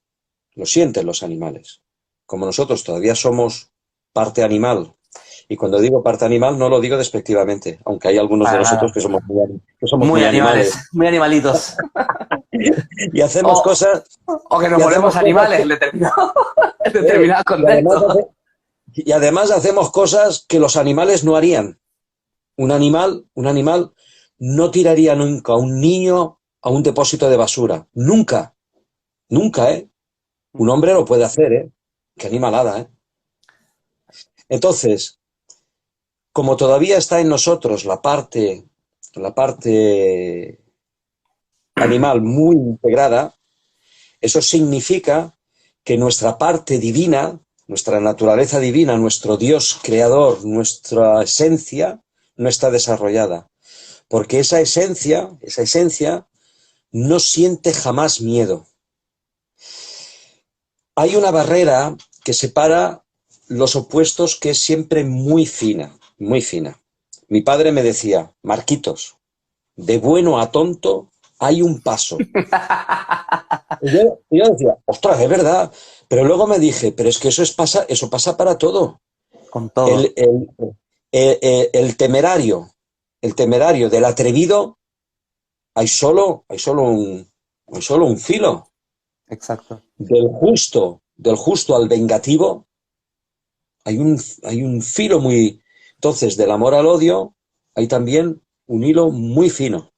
Lo sienten los animales. Como nosotros todavía somos parte animal, y cuando digo parte animal no lo digo despectivamente, aunque hay algunos de Para nosotros nada. que somos muy Muy animales, animales. muy animalitos. Y hacemos O, cosas, o que nos y hacemos volvemos cosas animales en determinados y además, contextos. hacemos cosas que los animales no harían. Un animal no tiraría nunca a un niño a un depósito de basura. Nunca, nunca, ¿eh? Un hombre lo puede hacer, ¿eh? Qué animalada, ¿eh? Entonces, como todavía está en nosotros la parte animal muy integrada, eso significa que nuestra parte divina, nuestra naturaleza divina, nuestro Dios creador, nuestra esencia, no está desarrollada. Porque esa esencia no siente jamás miedo. Hay una barrera que separa los opuestos que es siempre muy fina, muy fina. Mi padre me decía, Marquitos, de bueno a tonto hay un paso. Y yo decía, ostras, es verdad. Pero luego me dije, pero es que eso pasa para todo. Con todo. El, el, el temerario, el temerario del atrevido, hay solo un filo. Exacto. Del justo al vengativo, hay un filo muy. Entonces, del amor al odio, hay también un hilo muy fino.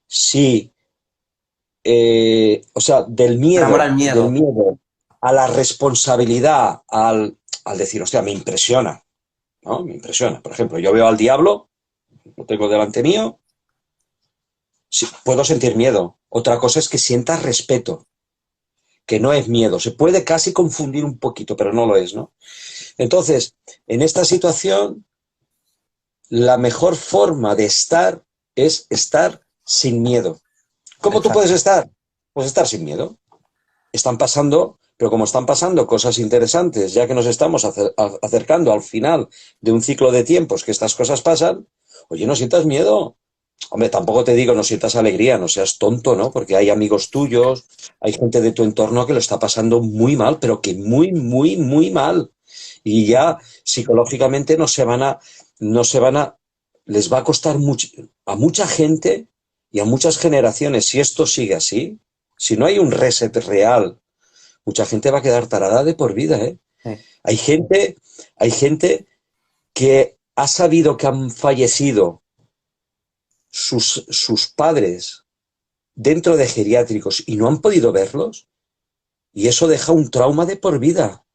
Sí, o sea, del El amor al miedo, del miedo. miedo a la responsabilidad, al decir, hostia, me impresiona, ¿no? Me impresiona. Por ejemplo, yo veo al diablo, lo tengo delante mío, sí, puedo sentir miedo. Otra cosa es que sientas respeto, que no es miedo. Se puede casi confundir un poquito, pero no lo es, ¿no? Entonces, en esta situación, la mejor forma de estar es estar sin miedo. ¿Cómo tú puedes Exacto. estar? Pues estar sin miedo. Están pasando, pero como están pasando cosas interesantes, ya que nos estamos acercando al final de un ciclo de tiempos que estas cosas pasan, oye, no sientas miedo. Hombre, tampoco te digo no sientas alegría, no seas tonto, ¿no? Porque hay amigos tuyos, hay gente de tu entorno que lo está pasando muy mal, pero que muy, muy, muy mal. Y ya psicológicamente les va a costar mucho, a mucha gente y a muchas generaciones, si esto sigue así, si no hay un reset real, mucha gente va a quedar tarada de por vida, ¿eh? Sí. Hay gente que ha sabido que han fallecido sus padres dentro de geriátricos y no han podido verlos, y eso deja un trauma de por vida.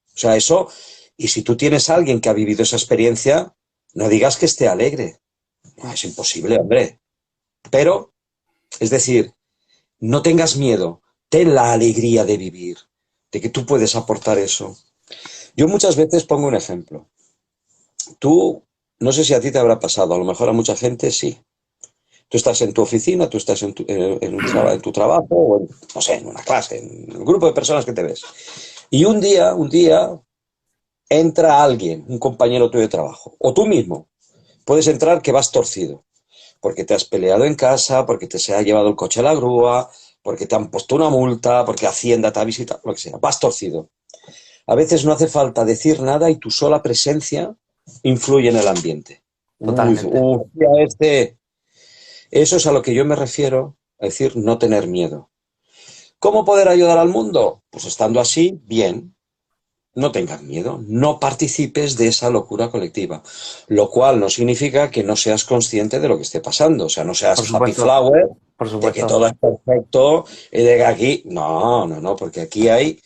O sea, eso, y si tú tienes a alguien que ha vivido esa experiencia, no digas que esté alegre. No, es imposible, hombre. Pero, es decir, no tengas miedo, ten la alegría de vivir, de que tú puedes aportar eso. Yo muchas veces pongo un ejemplo. Tú, no sé si a ti te habrá pasado, a lo mejor a mucha gente sí. Tú estás en tu oficina, tú estás en tu trabajo, o en, no sé, en una clase, en un grupo de personas que te ves. Y un día entra alguien, un compañero tuyo de trabajo, o tú mismo, puedes entrar que vas torcido, porque te has peleado en casa, porque te se ha llevado el coche a la grúa, porque te han puesto una multa, porque Hacienda te ha visitado, lo que sea, vas torcido. A veces no hace falta decir nada y tu sola presencia influye en el ambiente. Uy, Totalmente. uy, eso es a lo que yo me refiero, a decir, no tener miedo. ¿Cómo poder ayudar al mundo? Pues estando así, bien, no tengas miedo, no participes de esa locura colectiva, lo cual no significa que no seas consciente de lo que esté pasando, o sea, no Por seas happy supuesto, flower, por de que supuesto. todo es perfecto y de que aquí, no, no, no, porque aquí hay,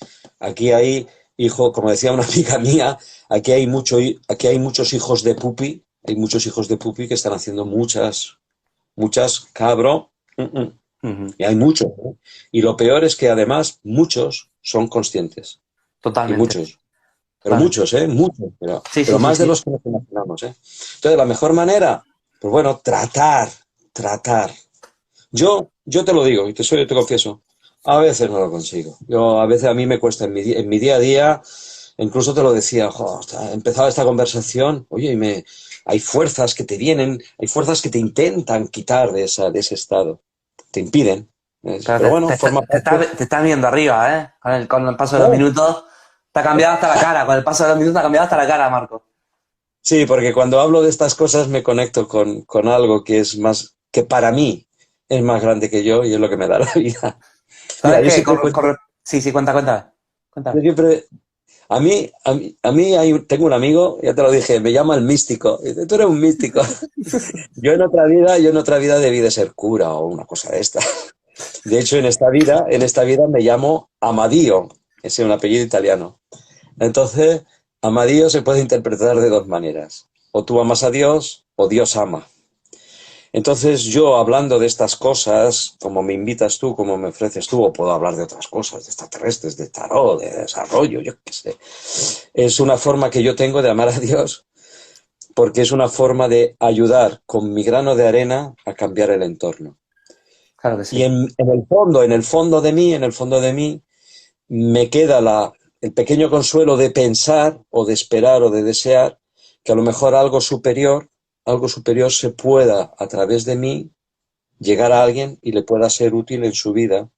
hijo, como decía una amiga mía, aquí hay muchos hijos de pupi, hay muchos hijos de pupi que están haciendo muchas, cabro, Ujú. y hay muchos, ¿eh? Y lo peor es que además muchos son conscientes, y Totalmente, muchos. Pero totalmente. muchos, ¿eh? Muchos, Sí, pero sí, sí, más de sí. los que nos imaginamos, ¿eh? Entonces, la mejor manera, pues bueno, tratar. Yo te lo digo, y te confieso, a veces no lo consigo. Yo, a veces a mí me cuesta en mi día a día, incluso te lo decía, jo, empezaba esta conversación, oye, hay fuerzas que te vienen, hay fuerzas que te intentan quitar de ese estado, te impiden. Pero Pero bueno, forma parte. te está viendo arriba, ¿eh? Con el paso de los Oh, minutos, te ha cambiado hasta la cara. Con el paso de los minutos te ha cambiado hasta la cara, Marco. sí, porque cuando hablo de estas cosas me conecto con algo que es más, que para mí es más grande que yo y es lo que me da la vida. Mira, ¿Sabes qué? Sí, sí, cuenta, cuenta. yo Cuenta. siempre, tengo un amigo, ya te lo dije, me llama el místico. Y dice, tú eres un místico. Yo en otra vida debí de ser cura o una cosa de esta. De hecho, en esta vida me llamo Amadío, ese es un apellido italiano. Entonces, Amadío se puede interpretar de dos maneras. O tú amas a Dios o Dios ama. Entonces yo hablando de estas cosas, como me invitas tú, como me ofreces tú, o puedo hablar de otras cosas, de extraterrestres, de tarot, de desarrollo, yo qué sé. Es una forma que yo tengo de amar a Dios porque es una forma de ayudar con mi grano de arena a cambiar el entorno. Claro que Y sí. en el fondo de mí, me queda el pequeño consuelo de pensar o de esperar o de desear que a lo mejor algo superior se pueda a través de mí llegar a alguien y le pueda ser útil en su vida.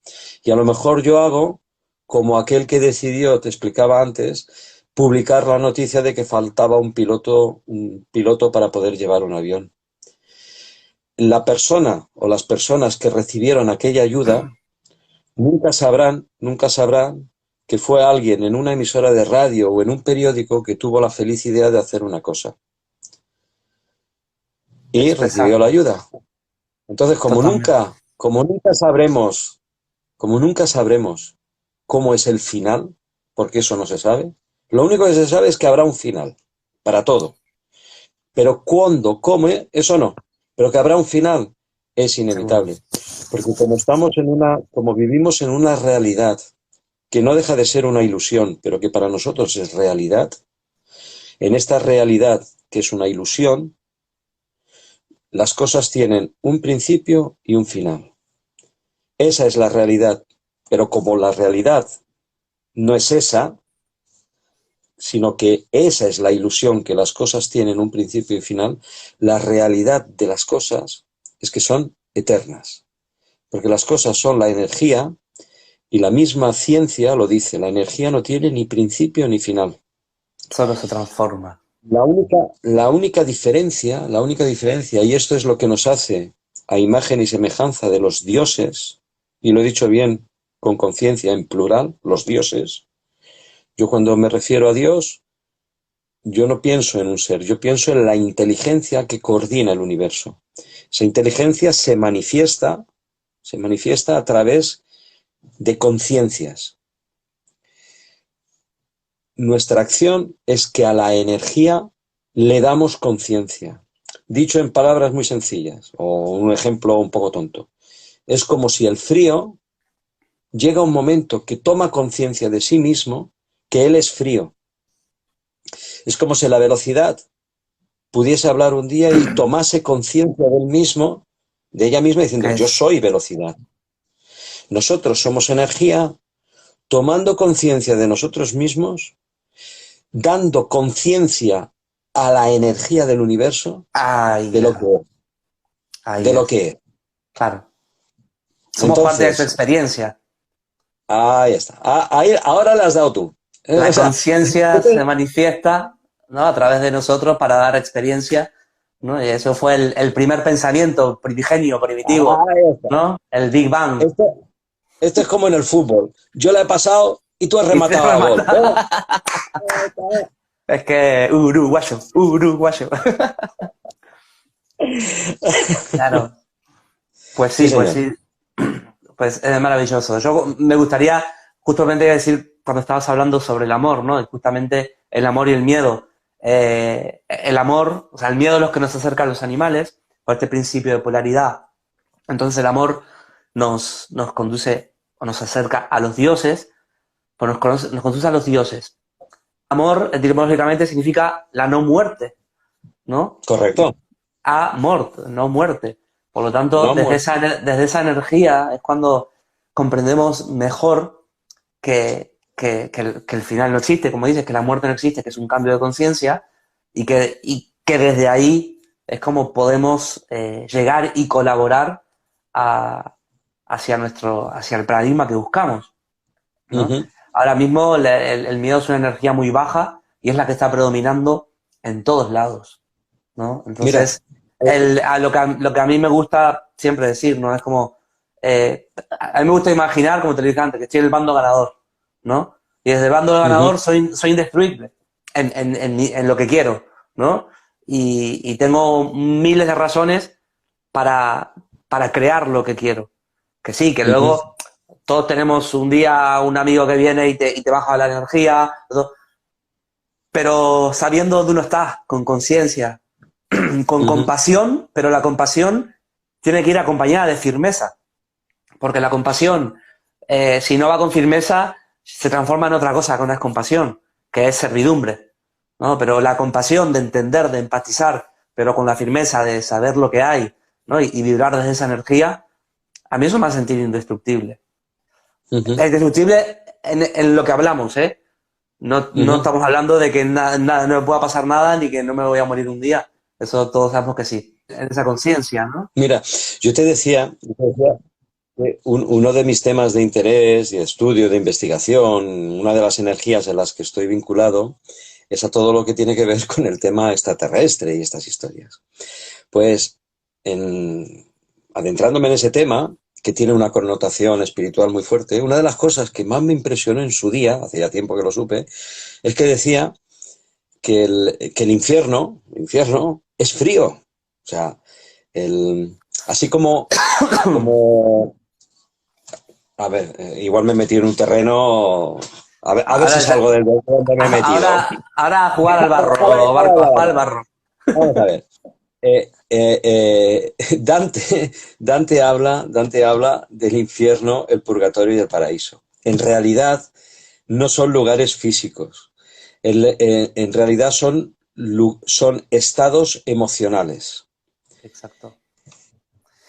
Y a lo mejor yo hago como aquel que decidió, te explicaba antes, publicar la noticia de que faltaba un piloto para poder llevar un avión. La persona o las personas que recibieron aquella ayuda nunca sabrán que fue alguien en una emisora de radio o en un periódico que tuvo la feliz idea de hacer una cosa y recibió Expresar. la ayuda. Entonces, Totalmente. como nunca sabremos cómo es el final, porque eso no se sabe. Lo único que se sabe es que habrá un final, para todo. Pero cuándo, cómo, eso no. Pero que habrá un final es Seguro. inevitable. Porque como vivimos en una realidad que no deja de ser una ilusión, pero que para nosotros es realidad, en esta realidad que es una ilusión, las cosas tienen un principio y un final. Esa es la realidad. Pero como la realidad no es esa, sino que esa es la ilusión que las cosas tienen un principio y final, la realidad de las cosas es que son eternas, porque las cosas son la energía y la misma ciencia lo dice, la energía no tiene ni principio ni final. Solo se transforma. La única diferencia, y esto es lo que nos hace a imagen y semejanza de los dioses, y lo he dicho bien con conciencia en plural, los dioses, yo cuando me refiero a Dios, yo no pienso en un ser, yo pienso en la inteligencia que coordina el universo. Esa inteligencia se manifiesta a través de conciencias. Nuestra acción es que a la energía le damos conciencia. Dicho en palabras muy sencillas, o un ejemplo un poco tonto, es como si el frío llega un momento que toma conciencia de sí mismo, que él es frío. Es como si la velocidad pudiese hablar un día y tomase conciencia del mismo, de ella misma, diciendo, que yo es, soy velocidad. Nosotros somos energía, tomando conciencia de nosotros mismos, dando conciencia a la energía del universo ahí, de lo que es, ahí de lo es, que es. claro. Somos parte de su Entonces, experiencia. ahí está. Ahí, ahora le has dado tú. O La sea, conciencia se manifiesta, ¿no? A través de nosotros para dar experiencia, ¿no? Y eso fue el primer pensamiento primigenio, primitivo, ahí está. ¿no? El Big Bang. Esto es como en el fútbol. Yo la he pasado y tú has Y te rematado a gol. remata. Es que uruguayo, uruguayo. Claro. Sí, Pues señor. sí, pues es maravilloso. Yo me gustaría justamente decir, cuando estabas hablando sobre el amor, ¿no? Y justamente el amor y el miedo. El amor, o sea, el miedo es lo que nos acerca a los animales, por este principio de polaridad. Entonces el amor nos conduce o nos acerca a los dioses, pues nos conduce a los dioses. Amor, etimológicamente, significa la no muerte, ¿no? Correcto. A mort, no muerte. Por lo tanto, No muerte. desde esa energía es cuando comprendemos mejor que el final no existe, como dices, que la muerte no existe, que es un cambio de conciencia y que desde ahí es como podemos llegar y colaborar a, hacia el paradigma que buscamos, ¿no? Ujú. Ahora mismo el miedo es una energía muy baja y es la que está predominando en todos lados, ¿no? Mira, Entonces, lo que a mí me gusta siempre decir, ¿no? Es como, a mí me gusta imaginar, como te dije antes, que estoy en el bando ganador, ¿no? Y desde el bando ujú, ganador soy indestruible en lo que quiero, ¿no? Y tengo miles de razones para, para crear lo que quiero. Que sí, que ujú, luego todos tenemos un día un amigo que viene y te baja la energía, pero sabiendo dónde uno está, con conciencia, con ujú, compasión, pero la compasión tiene que ir acompañada de firmeza, porque la compasión, si no va con firmeza, se transforma en otra cosa que no es compasión, que es servidumbre, ¿no? Pero la compasión de entender, de empatizar, pero con la firmeza de saber lo que hay, ¿no? Y vibrar desde esa energía, a mí eso me hace sentir indestructible. ujú, Indestructible en lo que hablamos, ¿eh? No ujú. estamos hablando de que no me pueda pasar nada ni que no me voy a morir un día. Eso todos sabemos que sí. En esa conciencia, ¿no? Mira, yo te decía que uno de mis temas de interés y de estudio, de investigación, una de las energías en las que estoy vinculado, es a todo lo que tiene que ver con el tema extraterrestre y estas historias. Pues, adentrándome en ese tema, que tiene una connotación espiritual muy fuerte, una de las cosas que más me impresionó en su día, hace ya tiempo que lo supe, es que decía que el infierno es frío. O sea, así como, a ver, igual me he metido en un terreno, a ver si salgo Ahora, del donde me he metido. ahora a jugar al A ver, barro, a ver, barco, a jugar al a ver, barro. vamos a ver. Dante habla del infierno, el purgatorio y el paraíso. En realidad no son lugares físicos. En realidad son estados emocionales, Exacto.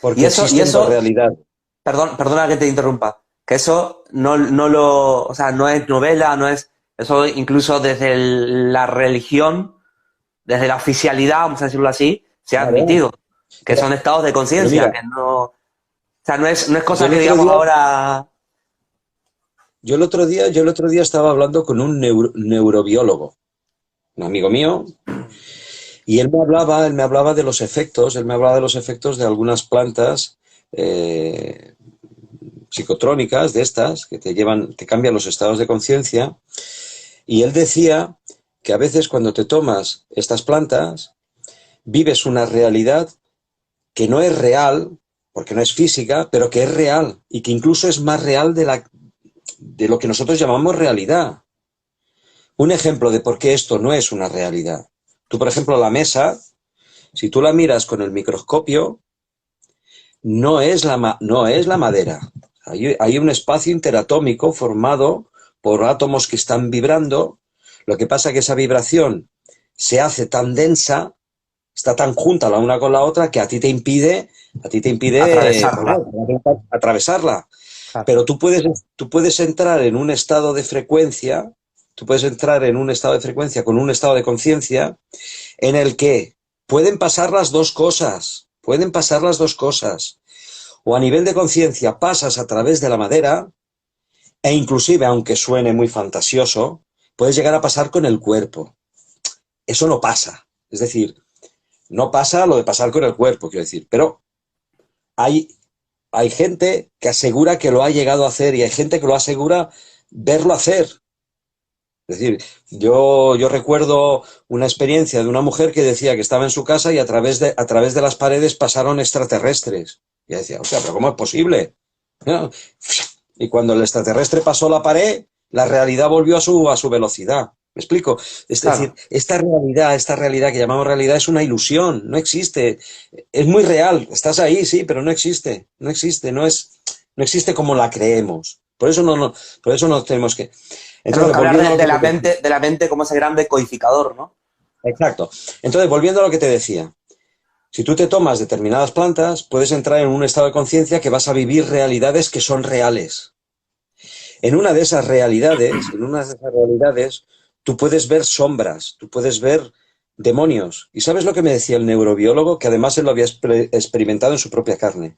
porque Y existen dos eso, realidades. perdona que te interrumpa, que eso o sea, no es novela, no es, eso incluso desde la religión, desde la oficialidad, vamos a decirlo así, se ha Claro. admitido, que Pero, son estados de pero conciencia, mira, que no, o sea, no es yo cosa el que otro digamos día, ahora. yo el otro día estaba hablando con un neurobiólogo, un amigo mío, y él me hablaba de los efectos de algunas plantas eh, psicotrónicas de estas que te cambian los estados de conciencia. Y él decía que a veces cuando te tomas estas plantas, vives una realidad que no es real, porque no es física, pero que es real y que incluso es más real de lo que nosotros llamamos realidad. Un ejemplo de por qué esto no es una realidad. Tú, por ejemplo, la mesa, si tú la miras con el microscopio, no es la madera. Hay un espacio interatómico formado por átomos que están vibrando. Lo que pasa es que esa vibración se hace tan densa, está tan junta la una con la otra, que a ti te impide Atravesarla. atravesarla. Claro. Pero tú puedes entrar en un estado de frecuencia, tú puedes entrar en un estado de frecuencia con un estado de conciencia en el que pueden pasar las dos cosas, pueden pasar las dos cosas. O a nivel de conciencia pasas a través de la madera, e inclusive, aunque suene muy fantasioso, puedes llegar a pasar con el cuerpo. Eso no pasa. Es decir, no pasa lo de pasar con el cuerpo, quiero decir, pero hay, hay gente que asegura que lo ha llegado a hacer y hay gente que lo asegura verlo hacer. Es decir, yo recuerdo una experiencia de una mujer que decía que estaba en su casa y a través de las paredes pasaron extraterrestres. Y ella decía, o sea, ¿pero cómo es posible? ¿No? Y cuando el extraterrestre pasó la pared, la realidad volvió a su velocidad. ¿Me explico? Es decir, Claro. esta realidad que llamamos realidad es una ilusión, no existe. Es muy real, estás ahí, sí, pero no existe, no existe, no existe como la creemos. Por eso no tenemos que. Tenemos Entonces, que hablar volviendo a lo que te decía. de la mente como ese gran decodificador, ¿no? Exacto. Entonces, volviendo a lo que te decía. Si tú te tomas determinadas plantas, puedes entrar en un estado de conciencia que vas a vivir realidades que son reales. En una de esas realidades, tú puedes ver sombras, tú puedes ver demonios. ¿Y sabes lo que me decía el neurobiólogo? Que además él lo había experimentado en su propia carne.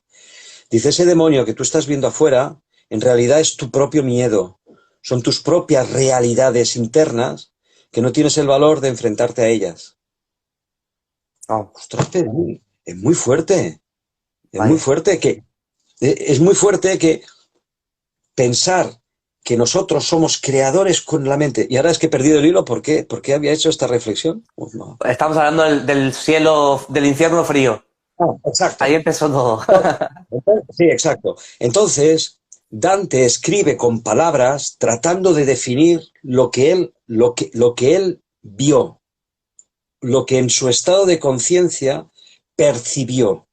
Dice, ese demonio que tú estás viendo afuera, en realidad es tu propio miedo. Son tus propias realidades internas que no tienes el valor de enfrentarte a ellas. Oh, Ostras, Pedro, es muy fuerte. Es muy vaya. fuerte es muy fuerte que pensar que nosotros somos creadores con la mente. Y ahora es que he perdido el hilo, ¿por qué? ¿Por qué había hecho esta reflexión? Pues no. Estamos hablando del cielo, del infierno frío. Ah, Ahí exacto. empezó todo. Sí, exacto. Entonces, Dante escribe con palabras tratando de definir lo que él vio, lo que en su estado de conciencia percibió.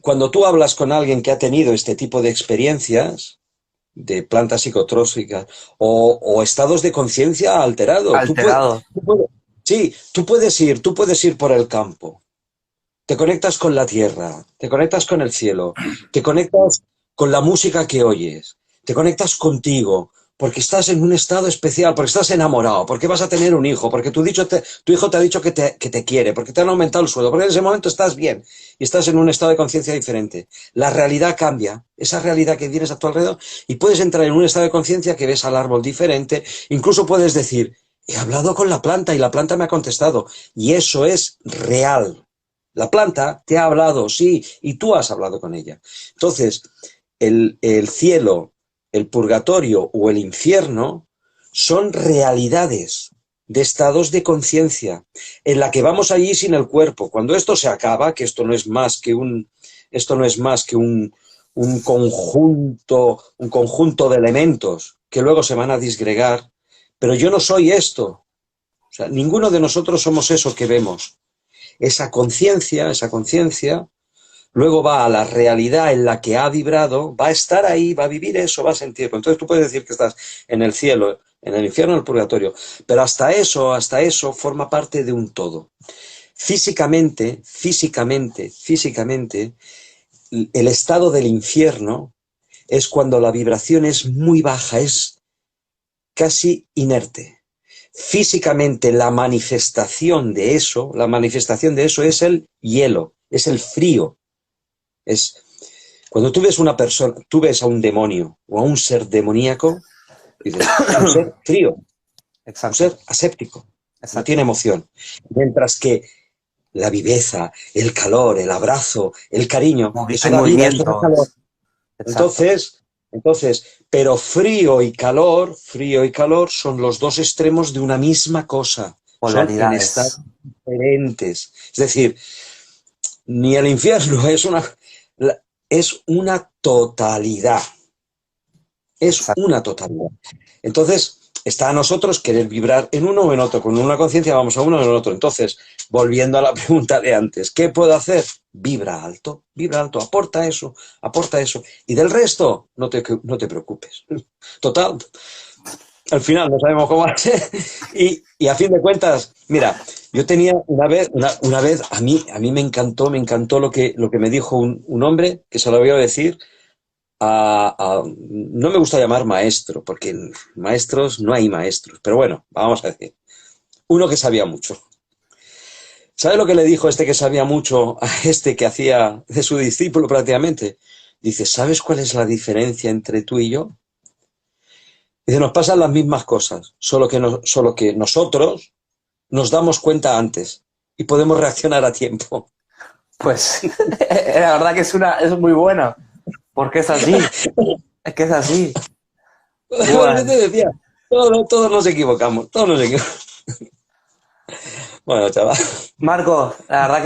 Cuando tú hablas con alguien que ha tenido este tipo de experiencias, de plantas psicotróficas o estados de conciencia alterados. Alterado. Sí, tú puedes ir por el campo, te conectas con la tierra, te conectas con el cielo, te conectas con la música que oyes, te conectas contigo, porque estás en un estado especial, porque estás enamorado, porque vas a tener un hijo, porque tu hijo te ha dicho que te quiere, porque te han aumentado el sueldo, porque en ese momento estás bien y estás en un estado de conciencia diferente. La realidad cambia, esa realidad que tienes a tu alrededor, y puedes entrar en un estado de conciencia que ves al árbol diferente, incluso puedes decir, he hablado con la planta y la planta me ha contestado, y eso es real. La planta te ha hablado, sí, y tú has hablado con ella. Entonces, el cielo, el purgatorio o el infierno son realidades de estados de conciencia en la que vamos allí sin el cuerpo. Cuando esto se acaba, que esto no es más que un conjunto de elementos que luego se van a disgregar, pero yo no soy esto. O sea, ninguno de nosotros somos eso que vemos. Esa conciencia, luego va a la realidad en la que ha vibrado, va a estar ahí, va a vivir eso, va a sentirlo. Entonces tú puedes decir que estás en el cielo, en el infierno, en el purgatorio, pero hasta eso forma parte de un todo. Físicamente, el estado del infierno es cuando la vibración es muy baja, es casi inerte. Físicamente la manifestación de eso es el hielo, es el frío. Es cuando tú ves una persona, tú ves a un demonio o a un ser demoníaco, dices, es un ser frío, un Exacto, ser aséptico, no tiene exacto. emoción. Mientras que la viveza, el calor, el abrazo, el cariño, eso Hay da vida, eso da calor. movimientos. Exacto. Entonces, pero frío y calor son los dos extremos de una misma cosa. Son en estados Polaridades. diferentes. Es decir, ni el infierno es una totalidad. Es Exacto. una totalidad. Entonces, está a nosotros querer vibrar en uno o en otro. Con una conciencia vamos a uno o en otro. Entonces, volviendo a la pregunta de antes, ¿qué puedo hacer? Vibra alto, aporta eso. Y del resto, no te preocupes. Total, al final no sabemos cómo hacer. Y a fin de cuentas, mira, yo tenía una vez a mí me encantó lo que me dijo un hombre, que se lo voy a decir, no me gusta llamar maestro, porque maestros no hay maestros, pero bueno, vamos a decir, uno que sabía mucho. ¿Sabe lo que le dijo este que sabía mucho a este que hacía de su discípulo prácticamente? Dice, ¿sabes cuál es la diferencia entre tú y yo? Dice, nos pasan las mismas cosas, solo que nosotros nos damos cuenta antes y podemos reaccionar a tiempo. Pues la verdad que es muy buena, porque es así, es que es así. Por eso Bueno, te decía, todos nos equivocamos, todos nos equivocamos. Bueno, chaval. Marco, la verdad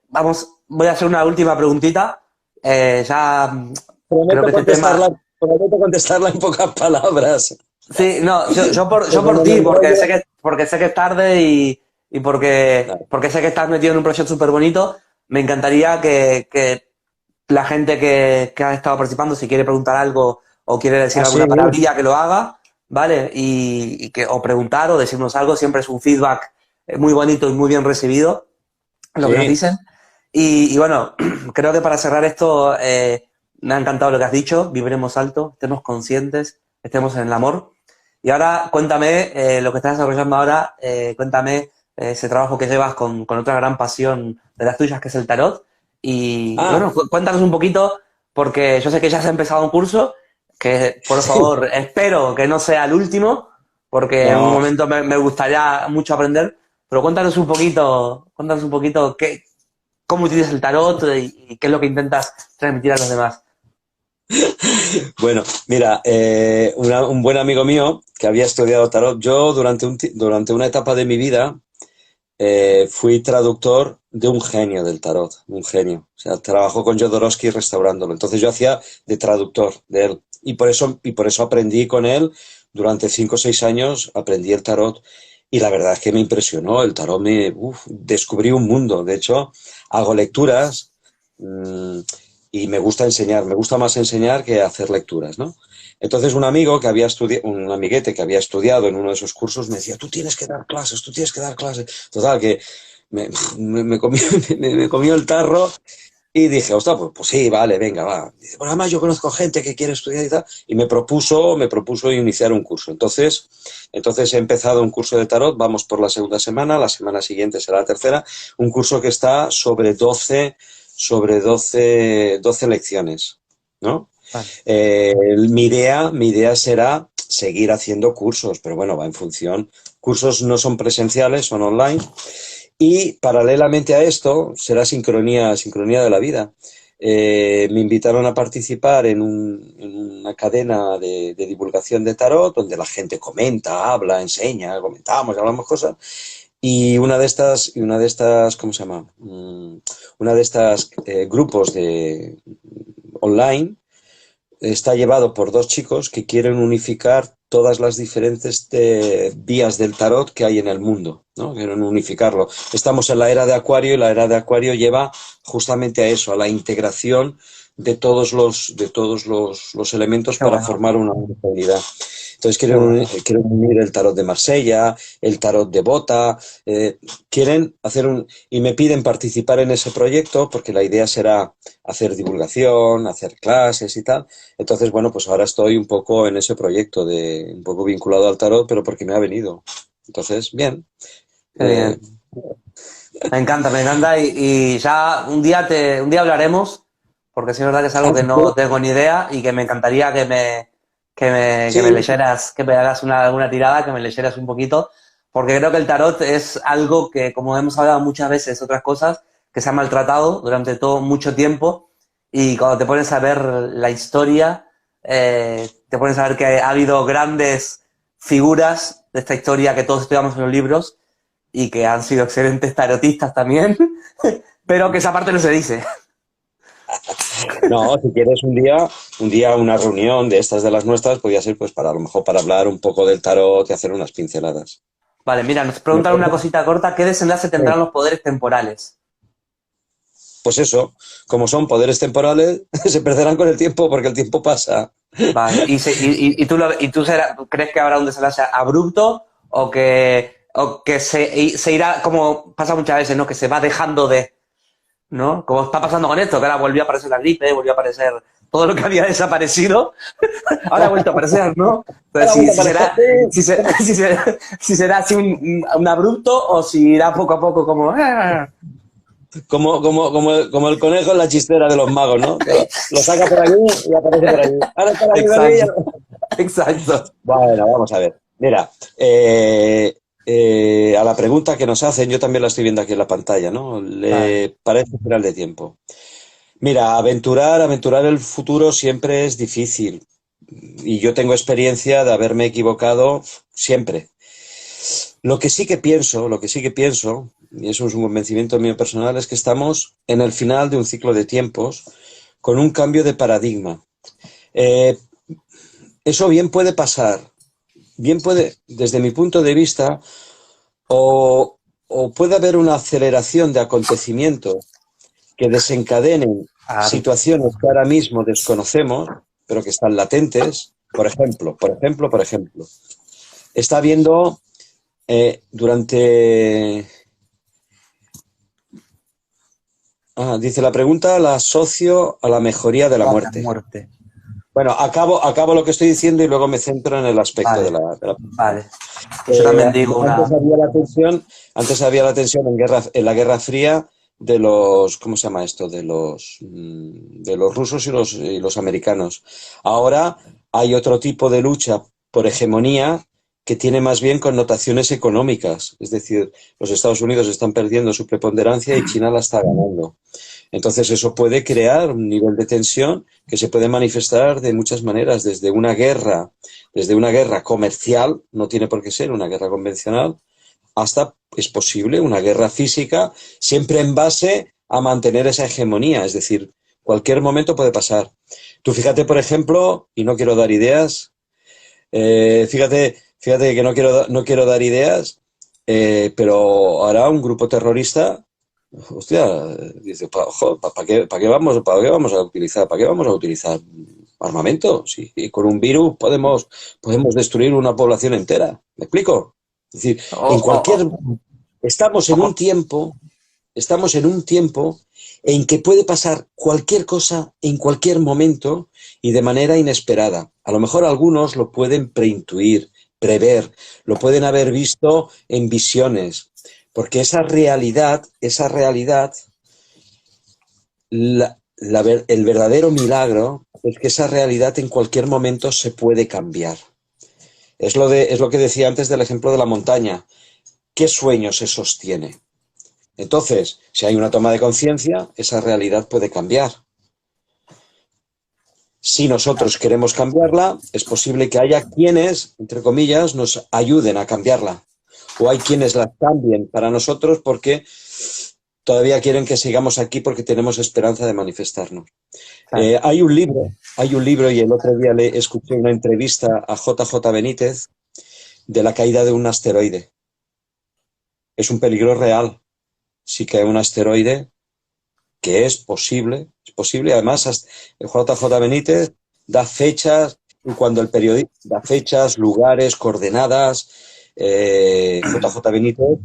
vamos, voy a hacer una última preguntita. Ya creo Prometo que este tema. contestarla, prometo contestarla en pocas palabras. Sí, no, yo Porque por no me ti, enrollo. porque sé que es tarde y porque sé que estás metido en un proyecto súper bonito, me encantaría que la gente que ha estado participando, si quiere preguntar algo o quiere decir Así, alguna palabrilla, que lo haga, ¿vale? O preguntar o decirnos algo, siempre es un feedback muy bonito y muy bien recibido, lo que nos sí. dicen. Bueno, creo que para cerrar esto, me ha encantado lo que has dicho, vibremos alto, estemos conscientes, estemos en el amor. Y ahora cuéntame lo que estás desarrollando ahora, cuéntame ese trabajo que llevas con otra gran pasión de las tuyas, que es el tarot. Ah, Bueno, cuéntanos un poquito, porque yo sé que ya has empezado un curso, que por sí. favor espero que no sea el último, porque en un No. momento me gustaría mucho aprender, pero cuéntanos un poquito cómo utilizas el tarot y qué es lo que intentas transmitir a los demás. Bueno, mira, un buen amigo mío que había estudiado tarot, yo durante una etapa de mi vida fui traductor de un genio del tarot, un genio. O sea, trabajó con Jodorowsky restaurándolo. Entonces yo hacía de traductor de él. Y por eso aprendí con él durante 5 o 6 años, aprendí el tarot. Y la verdad es que me impresionó. El tarot descubrí un mundo. De hecho, hago lecturas mmm, y me gusta enseñar. Me gusta más enseñar que hacer lecturas, ¿no? Entonces un amigo que había estudiado, un amiguete que había estudiado en uno de esos cursos me decía, tú tienes que dar clases, tú tienes que dar clases. Total, que me, me comió, me comió el tarro y dije, ostras, pues sí, vale, venga, va. Dice, bueno, además yo conozco gente que quiere estudiar y tal, y me propuso iniciar un curso. Entonces he empezado un curso de tarot, vamos por la semana siguiente será la tercera, un curso que está sobre 12 lecciones, ¿no? Vale. Mi idea será seguir haciendo cursos, pero bueno, va en función. Cursos no son presenciales, son online. Y paralelamente a esto, será sincronía de la vida. Me invitaron a participar en una cadena de divulgación de tarot, donde la gente comenta, habla, enseña, comentamos, hablamos cosas. Y ¿cómo se llama? Una de estas grupos de online está llevado por dos chicos que quieren unificar todas las diferentes vías del tarot que hay en el mundo, ¿no? Quieren unificarlo. Estamos en la era de Acuario y la era de Acuario lleva justamente a eso, a la integración de todos los elementos Qué para bueno. formar una unidad. Entonces Qué bueno. quieren unir el tarot de Marsella, el tarot de Bota, quieren hacer y me piden participar en ese proyecto porque la idea será hacer divulgación, hacer clases y tal. Entonces, bueno, pues ahora estoy un poco en ese proyecto, un poco vinculado al tarot, pero porque me ha venido. Entonces, bien. Qué Eh, bien. Me encanta y ya un día hablaremos, porque sí es verdad que es algo que no tengo ni idea y que me encantaría que me sí, leyeras, que me hagas una tirada, que me leyeras un poquito, porque creo que el tarot es algo que, como hemos hablado muchas veces, otras cosas, que se ha maltratado durante todo mucho tiempo y cuando te pones a ver la historia, te pones a ver que ha habido grandes figuras de esta historia que todos estudiamos en los libros y que han sido excelentes tarotistas también, pero que esa parte no se dice. no, si quieres un día una reunión de estas de las nuestras, podría ser pues para a lo mejor para hablar un poco del tarot y hacer unas pinceladas. Vale, mira, nos preguntan una cosita corta. ¿Qué desenlace tendrán los poderes temporales? Pues eso, como son poderes temporales, se perderán con el tiempo porque el tiempo pasa. Vale, ¿crees que habrá un desenlace abrupto o que se irá, como pasa muchas veces, ¿no? Que se va dejando de, ¿no? Como está pasando con esto, que ahora volvió a aparecer la gripe, volvió a aparecer todo lo que había desaparecido, ahora ha vuelto a aparecer, ¿no? Entonces, Ahora si, vuelve a si aparecer. será, si será así un abrupto o si irá poco a poco como... Como el conejo en la chistera de los magos, ¿no? Que lo saca por aquí y aparece por allí. Ahora está aquí, por aquí. Exacto, exacto. Bueno, vamos a ver. Mira, a la pregunta que nos hacen, yo también la estoy viendo aquí en la pantalla, ¿no? Vale, Para este final de tiempo. Mira, aventurar el futuro siempre es difícil. Y yo tengo experiencia de haberme equivocado siempre. Lo que sí que pienso, y eso es un convencimiento mío personal, es que estamos en el final de un ciclo de tiempos con un cambio de paradigma. Eh, Eso bien puede pasar, bien puede, desde mi punto de vista, o puede haber una aceleración de acontecimientos que desencadenen claro. situaciones que ahora mismo desconocemos, pero que están latentes. Por ejemplo, está habiendo durante... dice la pregunta, la asocio a la mejoría de la A la muerte. muerte. Bueno, acabo lo que estoy diciendo y luego me centro en el aspecto de Vale, la vale. Pues yo también digo una... antes había la tensión en la Guerra Fría de los, ¿cómo se llama esto? De los rusos y los americanos. Ahora hay otro tipo de lucha por hegemonía que tiene más bien connotaciones económicas. Es decir, los Estados Unidos están perdiendo su preponderancia y China la está ganando. Entonces eso puede crear un nivel de tensión que se puede manifestar de muchas maneras, desde una guerra comercial, no tiene por qué ser una guerra convencional, hasta es posible una guerra física, siempre en base a mantener esa hegemonía, es decir, cualquier momento puede pasar. Tú fíjate, por ejemplo, y no quiero dar ideas, fíjate que no quiero dar ideas, pero ahora un grupo terrorista, hostia, dice, ¿para qué vamos a utilizar? ¿Para qué vamos a utilizar armamento? Si con un virus podemos destruir una población entera. ¿Me explico? Es decir, O, o, estamos o, en un o- tiempo, estamos en un tiempo en que puede pasar cualquier cosa en cualquier momento y de manera inesperada. A lo mejor algunos lo pueden preintuir, prever, lo pueden haber visto en visiones, porque el verdadero milagro es que esa realidad en cualquier momento se puede cambiar. Es lo que decía antes del ejemplo de la montaña. ¿Qué sueño se sostiene? Entonces, si hay una toma de conciencia, esa realidad puede cambiar. Si nosotros queremos cambiarla, es posible que haya quienes, entre comillas, nos ayuden a cambiarla. O hay quienes la cambien para nosotros porque todavía quieren que sigamos aquí porque tenemos esperanza de manifestarnos. claro. Hay un libro y el otro día le escuché una entrevista a JJ Benítez de la caída de un asteroide. Es un peligro real. Si cae un asteroide, que es posible. Además, el JJ Benítez da fechas, y cuando el periodista da fechas, lugares, coordenadas, JJ Benítez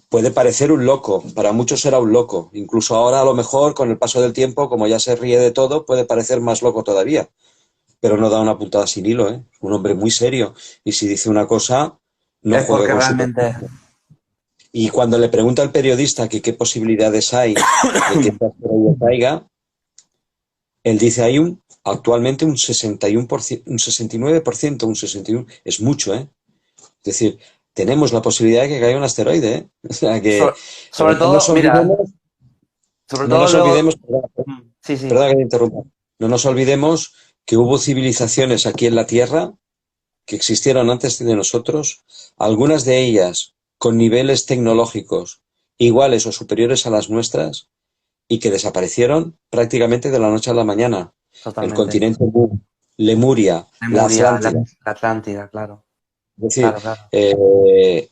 puede parecer un loco, para muchos era un loco. Incluso ahora, a lo mejor, con el paso del tiempo, como ya se ríe de todo, puede parecer más loco todavía. Pero no da una puntada sin hilo, ¿eh? Un hombre muy serio. Y si dice una cosa, no Es juega porque con su... realmente... Y cuando le pregunta al periodista que qué posibilidades hay de que esta asteroide caiga, él dice actualmente un 61%, un 69%, un 61%, es mucho, ¿eh? Es decir, tenemos la posibilidad de que caiga un asteroide, ¿eh? O sea que Sobre no nos todo, mira, olvidemos, sobre no todo nos luego... olvidemos, perdón, Sí, sí. perdón que te interrumpa, no nos olvidemos que hubo civilizaciones aquí en la Tierra que existieron antes de nosotros, algunas de ellas con niveles tecnológicos iguales o superiores a las nuestras, y que desaparecieron prácticamente de la noche a la mañana. El Totalmente. continente Lemuria, la Lemuria, la Atlántida. Atlántida, claro. Es decir, Claro, claro. eh,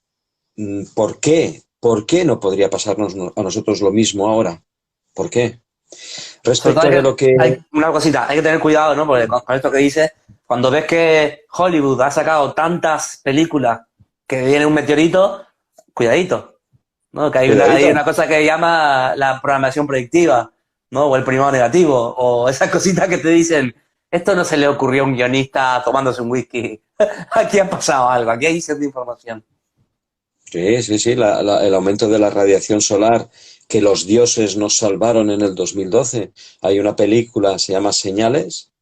¿por qué? ¿Por qué no podría pasarnos a nosotros lo mismo ahora? ¿Por qué? Sobre todo Respecto de lo que... hay una cosita, hay que tener cuidado, ¿no? Porque con esto que dices, cuando ves que Hollywood ha sacado tantas películas que viene un meteorito, cuidadito, ¿no? Que hay Cuidadito. una cosa que llama la programación predictiva, ¿no? O el primado negativo, o esas cositas que te dicen, esto no se le ocurrió a un guionista tomándose un whisky. Aquí ha pasado algo, aquí hay cierta información. Sí, sí, sí, el aumento de la radiación solar que los dioses nos salvaron en el 2012. Hay una película, se llama Señales,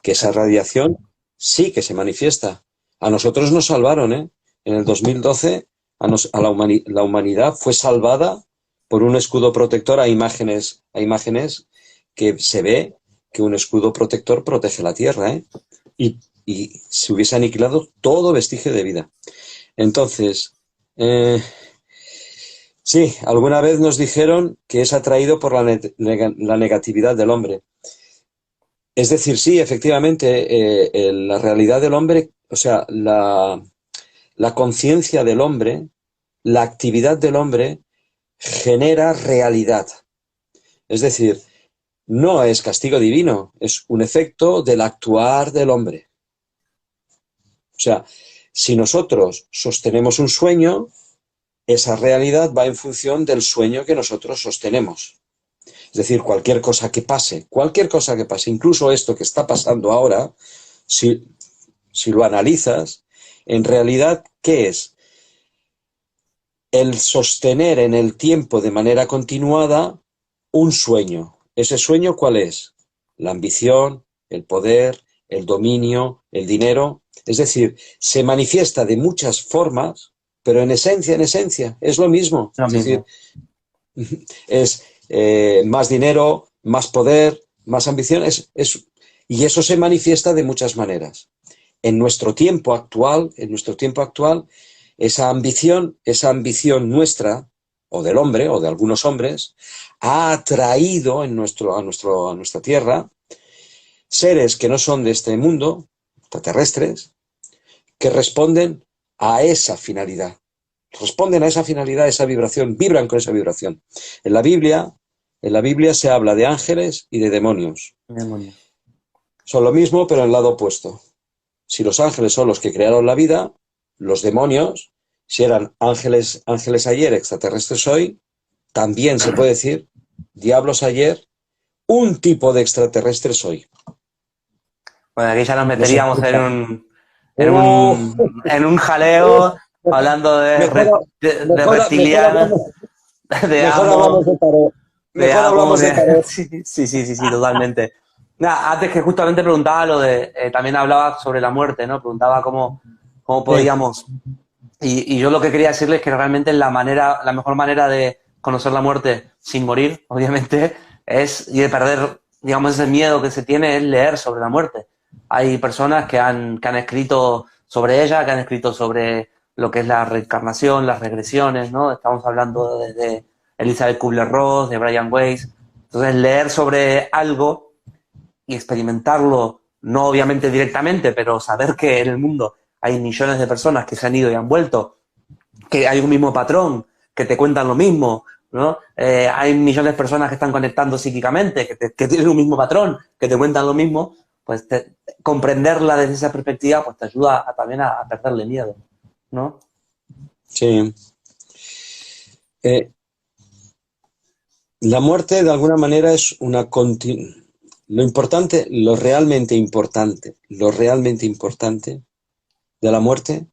que esa radiación sí que se manifiesta. A nosotros nos salvaron, ¿eh? En el 2012 la humanidad fue salvada por un escudo protector. Hay imágenes que se ve que un escudo protector protege la Tierra, ¿eh? Y se hubiese aniquilado todo vestigio de vida. Entonces, eh, sí, alguna vez nos dijeron que es atraído por la negatividad del hombre. Es decir, sí, efectivamente, la realidad del hombre, o sea, la conciencia del hombre, la actividad del hombre genera realidad. Es decir, no es castigo divino, es un efecto del actuar del hombre. O sea, si nosotros sostenemos un sueño, esa realidad va en función del sueño que nosotros sostenemos. Es decir, cualquier cosa que pase, incluso esto que está pasando ahora, si lo analizas, en realidad, ¿qué es? El sostener en el tiempo de manera continuada un sueño. ¿Ese sueño cuál es? La ambición, el poder, el dominio, el dinero. Es decir, se manifiesta de muchas formas, pero en esencia, es lo mismo. Lo Es decir, mismo. es más dinero, más poder, más ambición, y eso se manifiesta de muchas maneras. En nuestro tiempo actual, esa ambición nuestra, o del hombre, o de algunos hombres, ha atraído a nuestra tierra seres que no son de este mundo, extraterrestres, que responden a esa finalidad, a esa vibración, vibran con esa vibración. En la Biblia, en la Biblia se habla de ángeles y de demonios. Demonio. Son lo mismo, pero en el lado opuesto. Si los ángeles son los que crearon la vida, los demonios, si eran ángeles ayer, extraterrestres hoy, también se puede decir diablos ayer, un tipo de extraterrestres hoy. Bueno, aquí ya nos No sé. meteríamos Oh, en un oh, jaleo hablando mejor, de mejor reptilianos, hablamos, de mejor amos, hablamos de tarot. de Mejor amos, hablamos de tarot. sí, totalmente. Nada, antes que justamente preguntaba lo de, también hablaba sobre la muerte, ¿no? Preguntaba cómo Sí, podíamos, y yo lo que quería decirles es que realmente la mejor manera de conocer la muerte sin morir, obviamente, y de perder, digamos, ese miedo que se tiene, es leer sobre la muerte. Hay personas que han escrito sobre ella, que han escrito sobre lo que es la reencarnación, las regresiones, ¿no? Estamos hablando de Elizabeth Kubler-Ross, de Brian Weiss. Entonces, leer sobre algo y experimentarlo, no obviamente directamente, pero saber que en el mundo hay millones de personas que se han ido y han vuelto, que hay un mismo patrón, que te cuentan lo mismo, ¿no? Hay millones de personas que están conectando psíquicamente, que tienen un mismo patrón, que te cuentan lo mismo, pues comprenderla desde esa perspectiva pues te ayuda también a perderle miedo, ¿no? sí. Eh, la muerte, de alguna manera, es una lo importante, lo realmente importante de la muerte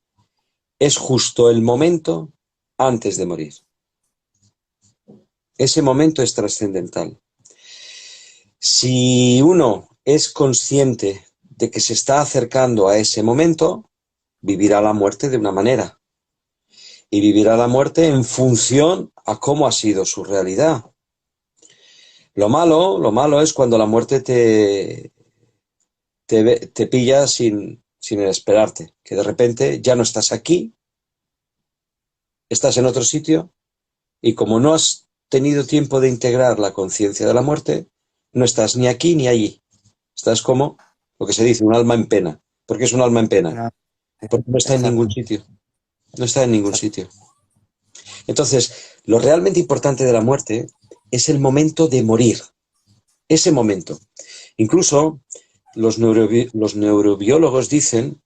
es justo el momento antes de morir. Ese momento es trascendental. Si uno es consciente de que se está acercando a ese momento, vivirá la muerte de una manera. Y vivirá la muerte en función a cómo ha sido su realidad. Lo malo es cuando la muerte te pilla sin esperarte, que de repente ya no estás aquí, estás en otro sitio y como no has tenido tiempo de integrar la conciencia de la muerte, no estás ni aquí ni allí. Estás como lo que se dice, un alma en pena. ¿Por qué es un alma en pena? No, Porque no está en ningún exacto, sitio. No está en ningún exacto. sitio. Entonces, lo realmente importante de la muerte es el momento de morir, ese momento. Incluso los neurobiólogos dicen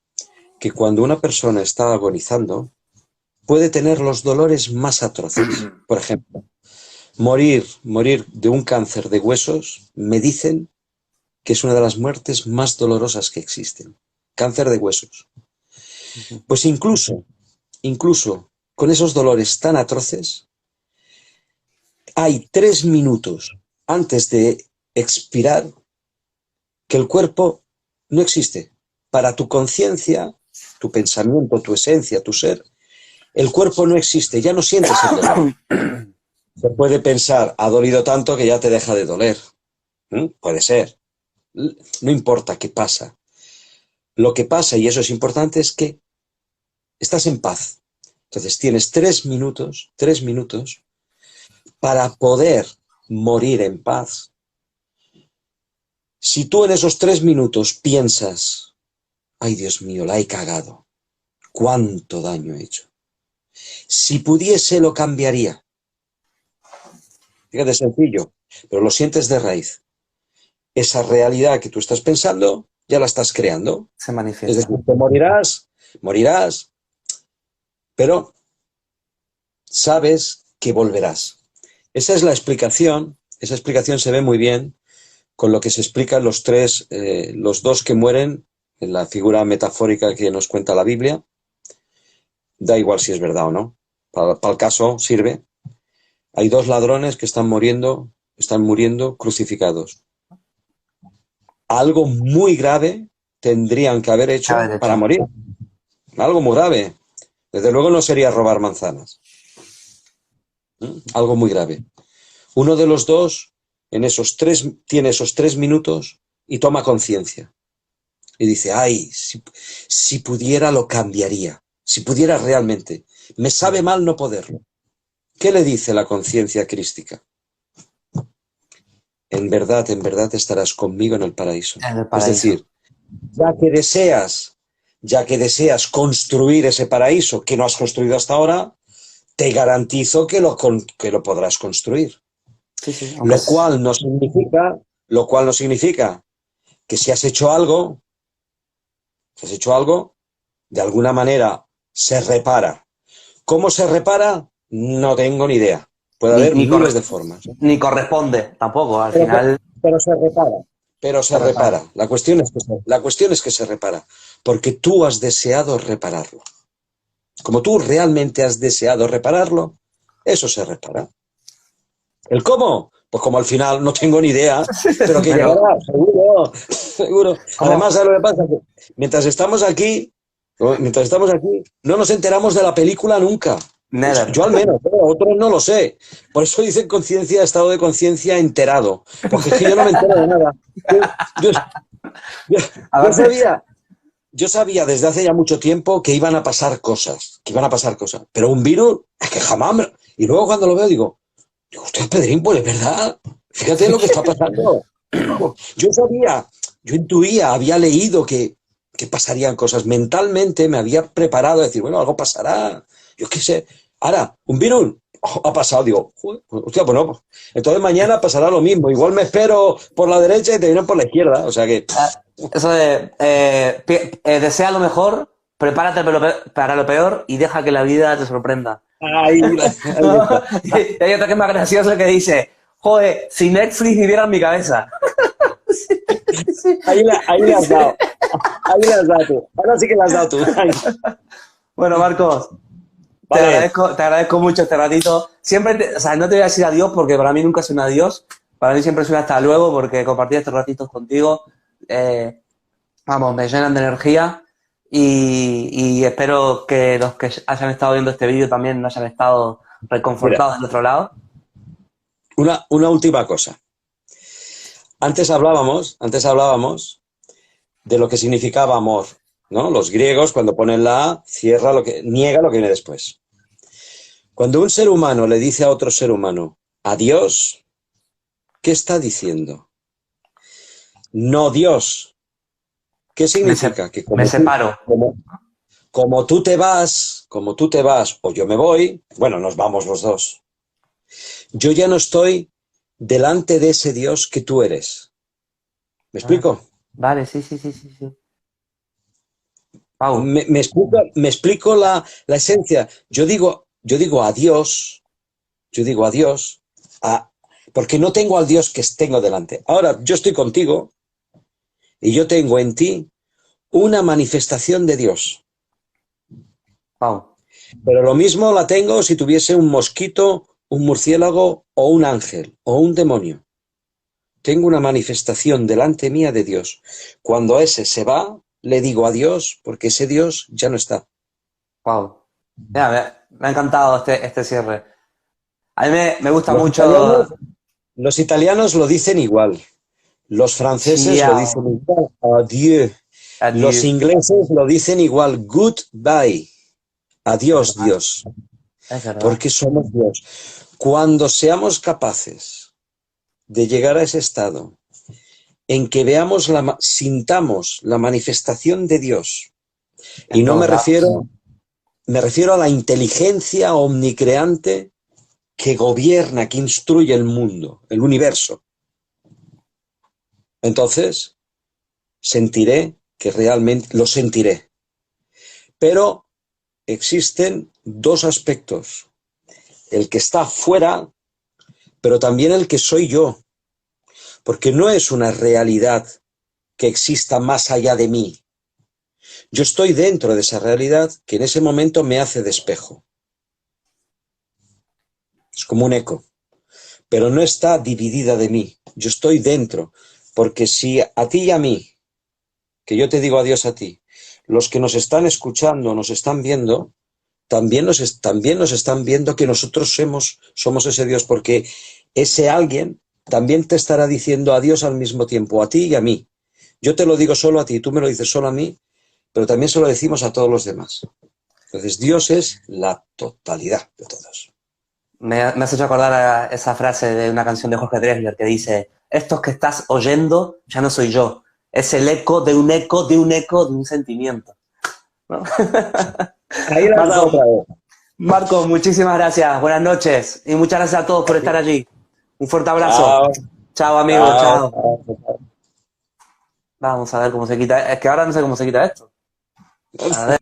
que cuando una persona está agonizando, puede tener los dolores más atroces. Por ejemplo, morir de un cáncer de huesos, me dicen que es una de las muertes más dolorosas que existen. Cáncer de huesos. Pues incluso con esos dolores tan atroces, hay 3 minutos antes de expirar que el cuerpo no existe. Para tu conciencia, tu pensamiento, tu esencia, tu ser, el cuerpo no existe, ya no sientes el dolor. Se puede pensar, ha dolido tanto que ya te deja de doler. Puede ser. No importa qué pasa. Lo que pasa, y eso es importante, es que estás en paz. Entonces tienes 3 minutos para poder morir en paz. Si tú en esos 3 minutos piensas, ay Dios mío, la he cagado, cuánto daño he hecho. Si pudiese lo cambiaría. Fíjate, sencillo, pero lo sientes de raíz. Esa realidad que tú estás pensando, ya la estás creando. Se Es manifiesta. decir, te morirás, pero sabes que volverás. Esa es la explicación. Esa explicación se ve muy bien con lo que se explican los dos que mueren en la figura metafórica que nos cuenta la Biblia. Da igual si es verdad o no. Para el caso sirve. Hay dos ladrones que están muriendo crucificados. Algo muy grave tendrían que haber A hecho ver, de para hecho. morir. Algo muy grave. Desde luego no sería robar manzanas. Algo muy grave. Uno de los dos tiene esos 3 minutos y toma conciencia. Y dice, ay, si pudiera lo cambiaría. Si pudiera realmente. Me sabe mal no poderlo. ¿Qué le dice la conciencia crística? En verdad estarás conmigo en el paraíso. En el Es paraíso. decir, ya que deseas construir ese paraíso que no has construido hasta ahora, te garantizo que lo podrás construir. Sí, sí, aunque Lo es... cual no significa que si has hecho algo, de alguna manera se repara. ¿Cómo se repara? No tengo ni idea. Puede Ni, haber miles de formas. ni corresponde tampoco. Al Pero, final pero se repara. Pero se se repara. repara. La cuestión es que se repara. Porque tú has deseado repararlo. Como tú realmente has deseado repararlo, eso se repara. ¿El cómo? Pues como al final no tengo ni idea, pero que Pero, llegará, seguro, seguro. Además, ¿cómo? ¿sabes lo que pasa? Que mientras estamos aquí, no nos enteramos de la película nunca. Never. Yo al menos, otros no lo sé. Por eso dicen conciencia, estado de conciencia enterado. Porque es que yo no me entero de nada. Yo, yo- yo- yo Aparte, sabía, yo sabía desde hace ya mucho tiempo que iban a pasar cosas, Pero un virus, es que jamás Y luego cuando lo veo digo, hostia, Pedrín, pues es verdad. Fíjate lo que está pasando. Yo sabía, yo intuía, había leído que pasarían cosas. Mentalmente me había preparado a decir, bueno, algo pasará. Yo qué sé. Ahora, un virus ha pasado. Digo, joder, hostia, pues no. Entonces mañana pasará lo mismo. Igual me espero por la derecha y te vienen por la izquierda. O sea que, eso de desea lo mejor, prepárate para lo peor y deja que la vida te sorprenda. ahí está. Y hay otro que es más gracioso que dice, joder, si Netflix viviera en mi cabeza. Sí. Ahí le has dado. Ahí le has dado tú. Ahora sí que le has dado tú. Bueno, Marcos, Vale. te agradezco mucho este ratito. Siempre, o sea, no te voy a decir adiós porque para mí nunca es un adiós. Para mí siempre es un hasta luego porque compartir estos ratitos contigo, eh, vamos, me llenan de energía y espero que los que hayan estado viendo este vídeo también no hayan estado Mira, reconfortados del otro lado. una última cosa. Antes hablábamos de lo que significaba amor, ¿no? Los griegos, cuando ponen la A, niega lo que viene después. Cuando un ser humano le dice a otro ser humano, adiós, ¿qué está diciendo? No Dios. ¿Qué Me, se- significa? Que me separo. como tú te vas o yo me voy, bueno, nos vamos los dos. Yo ya no estoy delante de ese Dios que tú eres. ¿Me Ah, explico? vale, sí, sí, sí, sí, sí. Pau, Me explico la esencia. Yo digo adiós, yo digo adiós, a, porque no tengo al Dios que tengo delante. Ahora, yo estoy contigo y yo tengo en ti una manifestación de Dios. Pau. Pero lo mismo la tengo si tuviese un mosquito, un murciélago o un ángel o un demonio. Tengo una manifestación delante mía de Dios. Cuando ese se va, le digo adiós porque ese Dios ya no está. Wow. Mira, me ha encantado este cierre. A mí me gusta Los mucho italianos, los italianos lo dicen igual. Los franceses lo dicen Ciao, igual, adieu. Los adieu. ingleses lo dicen igual, goodbye. Es Adiós, verdad, Dios. es verdad. Porque somos Dios. Cuando seamos capaces de llegar a ese estado en que veamos sintamos la manifestación de Dios, y En no todos lados. me refiero a la inteligencia omnicreante que gobierna, que instruye el mundo, el universo. Entonces, sentiré que realmente lo sentiré. Pero existen dos aspectos, el que está fuera, pero también el que soy yo, porque no es una realidad que exista más allá de mí. Yo estoy dentro de esa realidad que en ese momento me hace de espejo. Es como un eco, pero no está dividida de mí. Yo estoy dentro, porque si a ti y a mí, que yo te digo adiós a ti, los que nos están escuchando, nos están viendo, también nos están viendo que nosotros somos ese Dios, porque ese alguien también te estará diciendo adiós al mismo tiempo, a ti y a mí. Yo te lo digo solo a ti, tú me lo dices solo a mí, pero también se lo decimos a todos los demás. Entonces, Dios es la totalidad de todos. Me has hecho acordar a esa frase de una canción de Jorge Drexler que dice, estos que estás oyendo ya no soy yo, es el eco de un eco de un eco de un sentimiento, ¿no? Ahí la has dado Marco, otra vez. Marco, muchísimas gracias, buenas noches y muchas gracias a todos por estar allí. Un fuerte abrazo. Chao, Chao, amigo, chao, chao. chao. Vamos a ver cómo se quita. Es que ahora no sé cómo se quita esto. A ver.